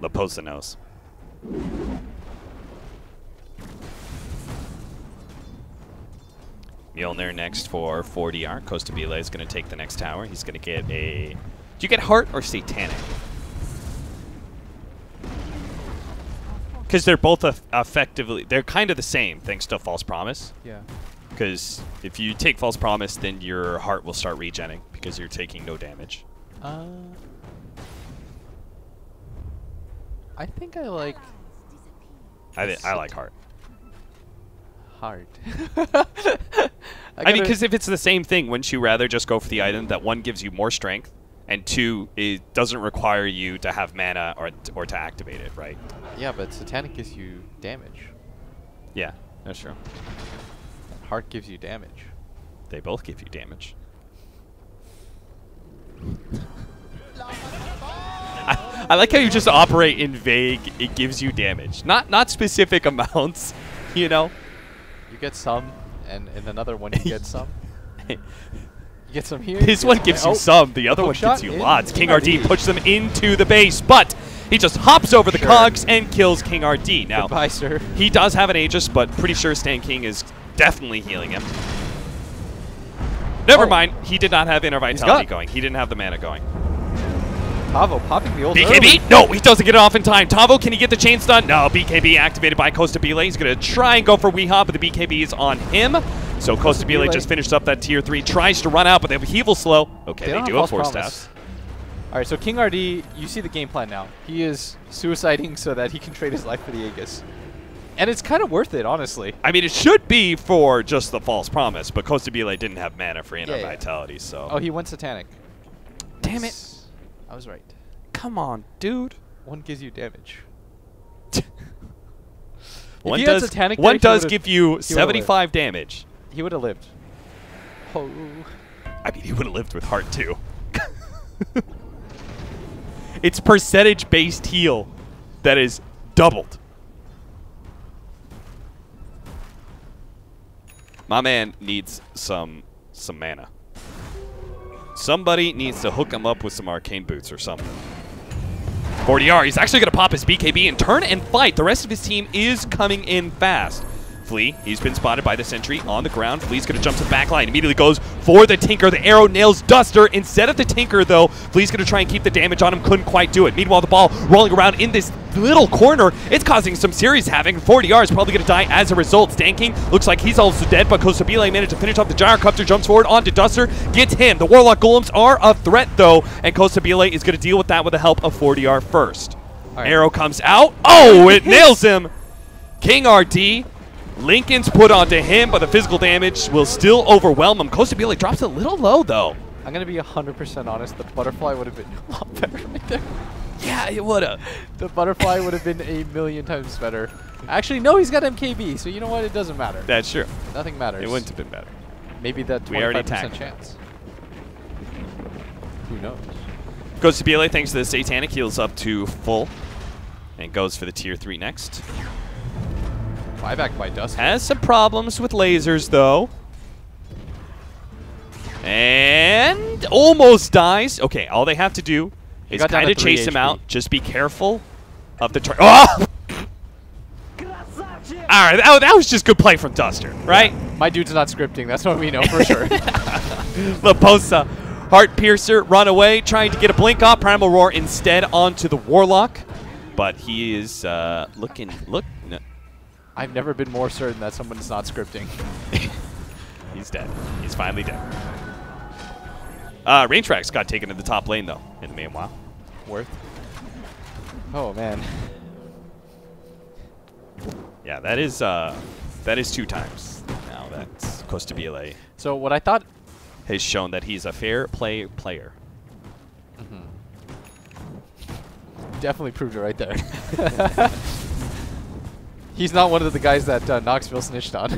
Laposa knows. Mjolnir next for 4DR. Kostabile is going to take the next tower. He's going to get a... Do you get Heart or Satanic? Because they're both effectively... They're kind of the same, thanks to False Promise. Yeah. Because if you take False Promise, then your Heart will start regenning because you're taking no damage. I think I like... I like Heart. Heart. I mean, because if it's the same thing, wouldn't you rather just go for the item that 1 gives you more strength, and 2, it doesn't require you to have mana or to activate it, right? Yeah, but Satanic gives you damage. Yeah, that's true. And Heart gives you damage. They both give you damage. I like how you just operate in vague, it gives you damage. Not specific amounts, you know? You get some, and in another one you get some. You get some here. This one gives you some, the other one gives you lots. King RD pushes them into the base, but he just hops over the cogs and kills King RD. Now, goodbye, sir. He does have an Aegis, but pretty sure Stan King is definitely healing him. Never mind, he did not have Inner Vitality going. He didn't have the mana going. Tavo popping the old BKB? Early. No, he doesn't get it off in time. Tavo, can he get the chain stun? No, BKB activated by Costabile. He's going to try and go for Weehawk, but the BKB is on him. So Costabile just finished up that tier 3, tries to run out, but they have a Heevil slow. Okay, they do have 4 staffs. All right, so King RD, you see the game plan now. He is suiciding so that he can trade his life for the Aegis. And it's kind of worth it, honestly. I mean, it should be for just the false promise, but Costabile didn't have mana for Inner Vitality, so... Oh, he went Satanic. Damn it. I was right. Come on, dude. 1 gives you damage. One does give you 75 damage. He would have lived. Oh. I mean, he would have lived with Heart, too. It's percentage-based heal that is doubled. My man needs some mana. Somebody needs to hook him up with some arcane boots or something. 40R, he's actually going to pop his BKB and turn and fight. The rest of his team is coming in fast. Flea, he's been spotted by the sentry on the ground. Flea's going to jump to the back line. Immediately goes for the Tinker. The arrow nails Duster. Instead of the Tinker, though, Flea's going to try and keep the damage on him. Couldn't quite do it. Meanwhile, the ball rolling around in this little corner. It's causing some serious havoc. 40R is probably going to die as a result. Stanking looks like he's also dead, but Costabile managed to finish off the Gyrocopter, jumps forward onto Duster, gets him. The Warlock Golems are a threat, though, and Costabile is going to deal with that with the help of 40R first. Right. Arrow comes out. Oh, it nails him. King RD. Lincoln's put onto him, but the physical damage will still overwhelm him. Costabile drops a little low, though. I'm going to be 100% honest. The butterfly would have been a lot better right there. Yeah, it would have. The butterfly would have been 1,000,000 times better. Actually, no, he's got MKB, so you know what? It doesn't matter. That's true. Nothing matters. It wouldn't have been better. Maybe that 25% chance. Who knows? Costabile, thanks to the Satanic, heals up to full and goes for the tier 3 next. Buyback by Dusk. Has some problems with lasers, though. And almost dies. Okay, all they have to do is kind of chase him out. Just be careful of the turn. Oh! Alright, that was just good play from Duster, right? Yeah. My dude's not scripting. That's what we know for sure. Laposa, Heart Piercer, run away, trying to get a blink off. Primal Roar instead onto the Warlock. But he is looking... No. I've never been more certain that someone's not scripting. He's dead. He's finally dead. Range Tracks got taken to the top lane, though, in the meanwhile. Worth. Oh, man. Yeah, that is 2 times now that Costabile so what I thought has shown that he's a fair play player. Definitely proved it right there. He's not one of the guys that Knoxville snitched on.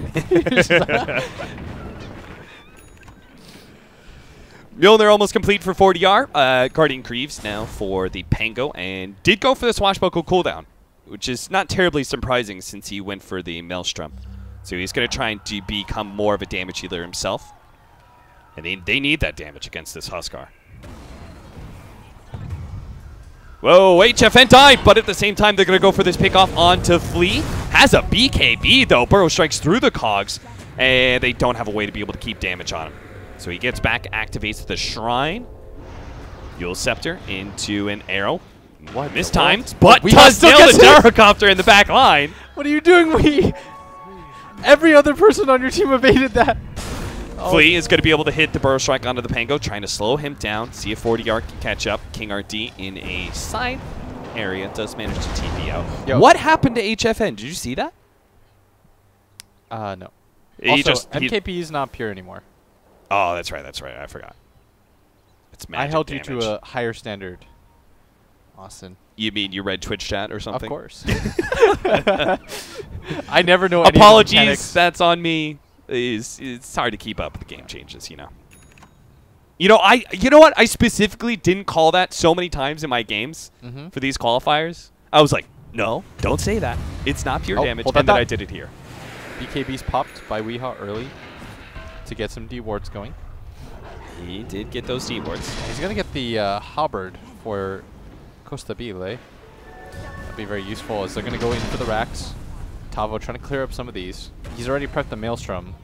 Mjolnir almost complete for 40R. Guardian Greaves now for the Pango, and did go for the Swashbuckle cooldown, which is not terribly surprising since he went for the Maelstrom. So he's going to try and become more of a damage healer himself. And they need that damage against this Huskar. Whoa, HFN died, but at the same time, they're going to go for this pickoff onto Flea. Has a BKB, though. Burrow strikes through the cogs, and they don't have a way to be able to keep damage on him. So he gets back, activates the Shrine. Yule Scepter into an arrow. What? This time, but does nail the Gyrocopter in the back line. What are you doing, Wee? Every other person on your team evaded that. Flea is going to be able to hit the Burrow Strike onto the Pango, trying to slow him down, see if 40R can catch up. King RD in a side, area. Does manage to TP out. Yo. What happened to HFN? Did you see that? No. He Also, MKP is not pure anymore. Oh, that's right. That's right. I forgot. It's magic I held damage. you to a higher standard, Austin. You mean you read Twitch chat or something? Of course. I never know any of the Apologies. mechanics. That's on me. It's hard to keep up with the game changes, you know. You know what? I specifically didn't call that so many times in my games for these qualifiers. I was like, no, don't say that. It's not pure damage. And then I did it here. BKB's popped by Weehaw early to get some D wards going. He did get those D wards. He's going to get the halberd for Costa Bile. That'd be very useful as they're going to go in for the racks. Tavo trying to clear up some of these. He's already prepped the Maelstrom.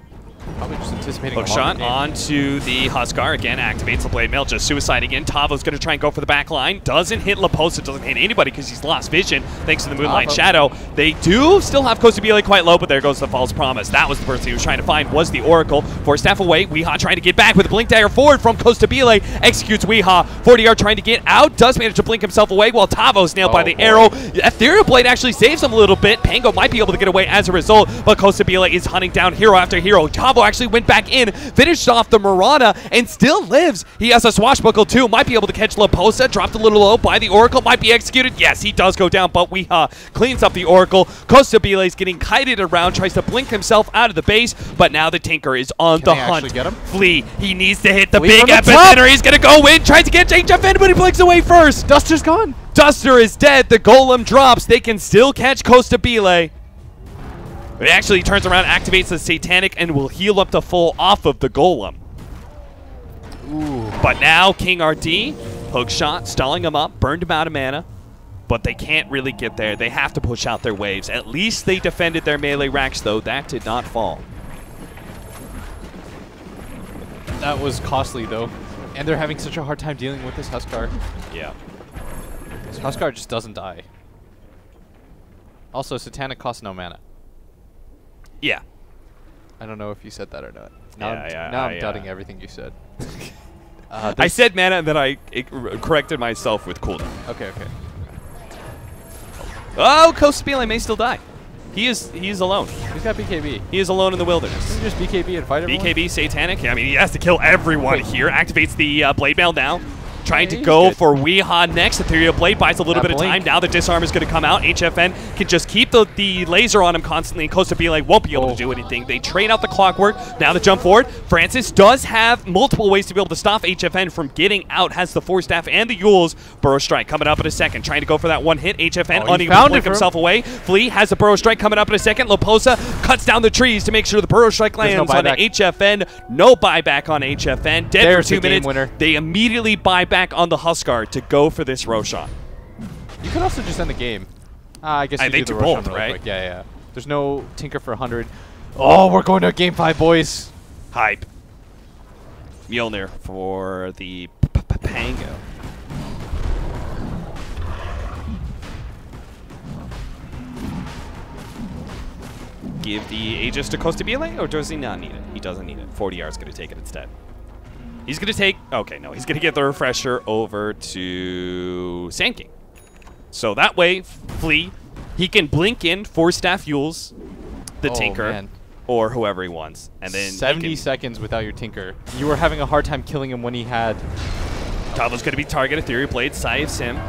Probably just anticipating Hook a longer shot game. onto the Huskar. Again, activates the Blade Mail. Just suicide again. Tavo's going to try and go for the back line. Doesn't hit Laposa. Doesn't hit anybody because he's lost vision thanks to the Moonlight Shadow. They do still have Costa Bile quite low, but there goes the False Promise. That was the person he was trying to find, was the Oracle. 4 staff away. Weehaw trying to get back with a Blink Dagger forward from Costa Bile. Executes Weehaw. 40R trying to get out. Does manage to blink himself away while Tavo's nailed by the arrow. Ethereal Blade actually saves him a little bit. Pango might be able to get away as a result, but Costa Bile is hunting down hero after hero. Tavo actually went back in, finished off the Mirana, and still lives. He has a swashbuckle too. Might be able to catch Laposa. Dropped a little low by the Oracle. Might be executed. Yes, he does go down, but Weehaw cleans up the Oracle. Costa Bile is getting kited around, tries to blink himself out of the base, but now the Tinker is on the hunt. Get him? Flea, he needs to hit the Flea big epicenter. He's going to go in, tries to get HFN, but he blinks away first. Duster's gone. Duster is dead. The Golem drops. They can still catch Costa Bile. It actually turns around, activates the Satanic, and will heal up to full off of the Golem. Ooh. But now King RD, hook shot, stalling him up, burned him out of mana. But they can't really get there. They have to push out their waves. At least they defended their melee racks, though. That did not fall. That was costly, though. And they're having such a hard time dealing with this Huskar. Yeah. This Huskar just doesn't die. Also, Satanic costs no mana. Yeah. I don't know if you said that or not. Now I'm doubting everything you said. I said mana, and then I corrected myself with cooldown. Okay. Oh, Costa Bile may still die. He is alone. He's got BKB. He is alone in the wilderness. Can you just BKB and fight everyone? BKB Satanic. I mean, he has to kill everyone here. Activates the Blade Mail now. Trying to go for Weehaw next. Ethereal Blade buys a little bit of time. Now the disarm is going to come out. HFN can just keep the laser on him constantly, and Costa Bile won't be able to do anything. They trade out the clockwork. Now the jump forward. Francis does have multiple ways to be able to stop HFN from getting out. Has the 4 staff and the Yules. Burrow Strike coming up in a second. Trying to go for that one hit. HFN unable to blink himself away. Flea has the Burrow Strike coming up in a second. Laposa cuts down the trees to make sure the Burrow Strike lands on HFN. No buyback on HFN. Dead for 2 minutes. Winner. They immediately buy back on the Huskar to go for this Roshan. You could also just end the game. I guess you they do do the Roshan both, really right? quick. Yeah. There's no Tinker for 100. Oh, we're going to Game 5, boys. Hype. Mjolnir for the Pango. Give the Aegis to Costa Bile, or does he not need it? He doesn't need it. 40R is going to take it instead. He's going to take... Okay, no. He's going to get the refresher over to Sand King. So that way, Flea, he can blink in 4 staff Yules, the Tinker, man. or whoever he wants. And then 70 seconds without your Tinker. You were having a hard time killing him when he had... Tavo's going to be target. Ethereal Blade saves him.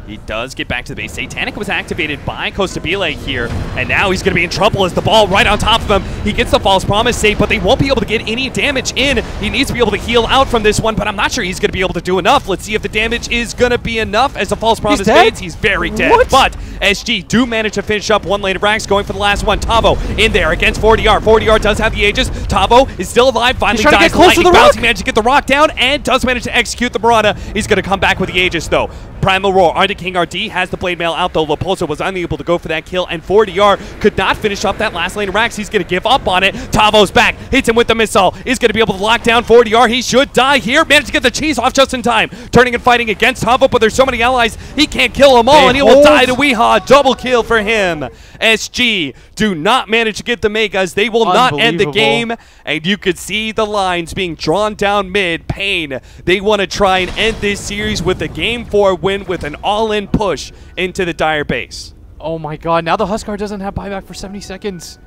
He does get back to the base. Satanic was activated by Costa Bile here, and now he's going to be in trouble as the ball right on top of him. He gets the False Promise save, but they won't be able to get any damage in. He needs to be able to heal out from this one, but I'm not sure he's going to be able to do enough. Let's see if the damage is going to be enough as the False Promise fades. He's very dead, but SG do manage to finish up 1 lane of racks, going for the last one. Tavo in there against 40R. 40R does have the Aegis. Tavo is still alive, finally dies. To get close to the rock. He managed to get the rock down and does manage to execute the Murata. He's going to come back with the Aegis, though. Primal Roar onto King RD, has the Blade Mail out, though. Laposa was unable to go for that kill, and 40R could not finish up that last lane of racks. He's going to give up on it. Tavo's back, hits him with the missile, is going to be able to lock down 40R. He should die here. Managed to get the cheese off just in time. Turning and fighting against Tavo, but there's so many allies, he can't kill them all, and he will die to Weehaw. Double kill for him. SG do not manage to get the Megas. They will not end the game, and you could see the lines being drawn down mid. paiN, they want to try and end this series with a Game 4 win. in with an all-in push into the Dire base. Oh my god, now the Huskar doesn't have buyback for 70 seconds.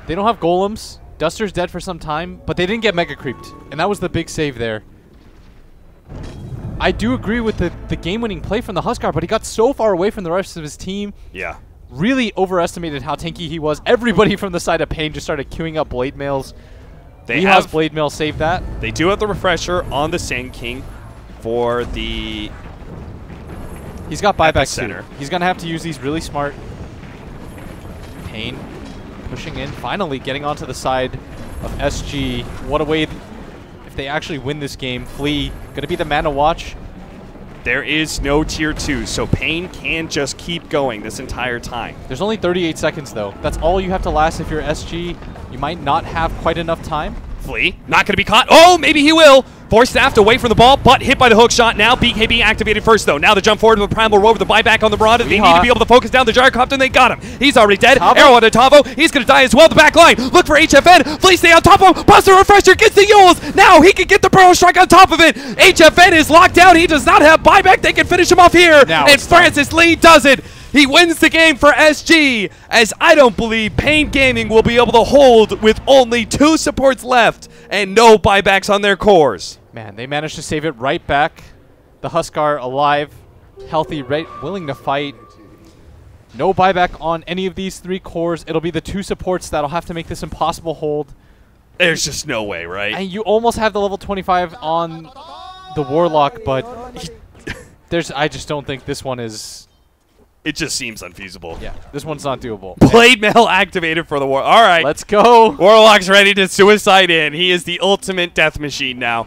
They don't have golems. Duster's dead for some time, but they didn't get mega creeped. And that was the big save there. I do agree with the game-winning play from the Huskar, but he got so far away from the rest of his team. Yeah. Really overestimated how tanky he was. Everybody from the side of paiN just started queuing up Blade Mails. They have Blade Mail saved that. They do have the refresher on the Sand King for the... He's got buyback center. He's going to have to use these really smart. paiN pushing in, finally getting onto the side of SG. What a way, if they actually win this game. Flea going to be the man to watch. There is no tier 2, so paiN can just keep going this entire time. There's only 38 seconds, though. That's all you have to last if you're SG. You might not have quite enough time. Flea, not going to be caught. Oh, maybe he will. Forced Staff away from the ball, but hit by the hook shot. Now BK being activated first, though. Now the jump forward with the Primal Rover, the buyback on the Marauder. They need to be able to focus down the Gyrocopter, and they got him. He's already dead. Tavo. Arrow onto Tavo. He's going to die as well. The back line. Look for HFN. Flea stay on top of him. Buster Refresher gets the Yules. Now he can get the Burrow Strike on top of it. HFN is locked down. He does not have buyback. They can finish him off here. Now and Francis Lee does it. He wins the game for SG, as I don't believe paiN Gaming will be able to hold with only 2 supports left and no buybacks on their cores. Man, they managed to save it right back. The Huskar alive, healthy, willing to fight. No buyback on any of these 3 cores. It'll be the 2 supports that'll have to make this impossible hold. There's just no way, right? And you almost have the level 25 on the Warlock, but I just don't think this one is... It just seems unfeasible. Yeah, this one's not doable. Blade Mail activated for the war. All right. Let's go. Warlock's ready to suicide in. He is the ultimate death machine now.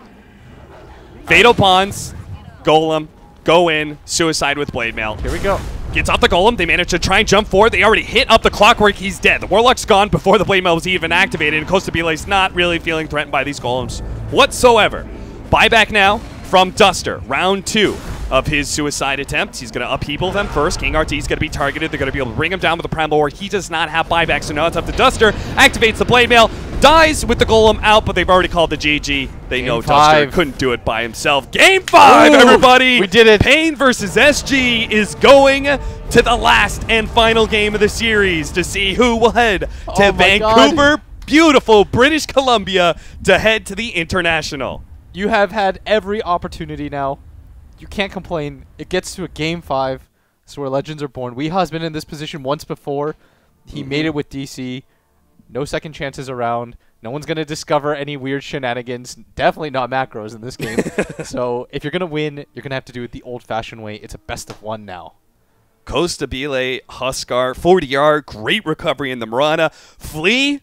Fatal Pawns, Golem, go in, suicide with Blade Mail. Here we go. Gets off the Golem. They manage to try and jump forward. They already hit up the Clockwork. He's dead. The Warlock's gone before the Blade Mail was even activated, and Costa Bile's not really feeling threatened by these Golems whatsoever. Buyback now from Duster. Round 2 of his suicide attempts. He's going to upheaval them first. King RT is going to be targeted. They're going to be able to bring him down with the Primal War. He does not have buyback, so now it's up to Duster. Activates the Blade Mail. Dies with the Golem out, but they've already called the GG. They know Duster couldn't do it by himself. Game 5, everybody! We did it. paiN versus SG is going to the last and final game of the series to see who will head to Vancouver, beautiful British Columbia, to head to the International. You have had every opportunity now. You can't complain. It gets to a Game 5. This is where legends are born. Weeha's been in this position once before. He made it with DC. No second chances around. No one's going to discover any weird shenanigans. Definitely not macros in this game. So if you're going to win, you're going to have to do it the old-fashioned way. It's a best of 1 now. Costa Bile, Huskar, 40R, great recovery in the Marana. Flea,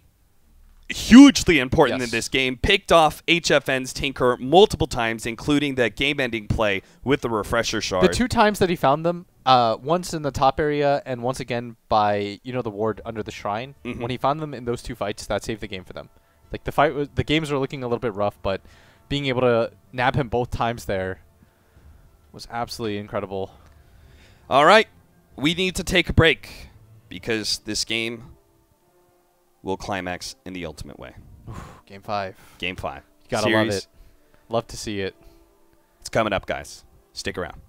hugely important in this game. Picked off HFN's Tinker multiple times, including that game-ending play with the Refresher Shard. The 2 times that he found them, once in the top area and once again by, the ward under the shrine. When he found them in those 2 fights, that saved the game for them. Like, the games were looking a little bit rough, but being able to nab him both times there was absolutely incredible. All right. We need to take a break because this game will climax in the ultimate way. Oof, Game 5. Game 5. You gotta love it. Love to see it. It's coming up, guys. Stick around.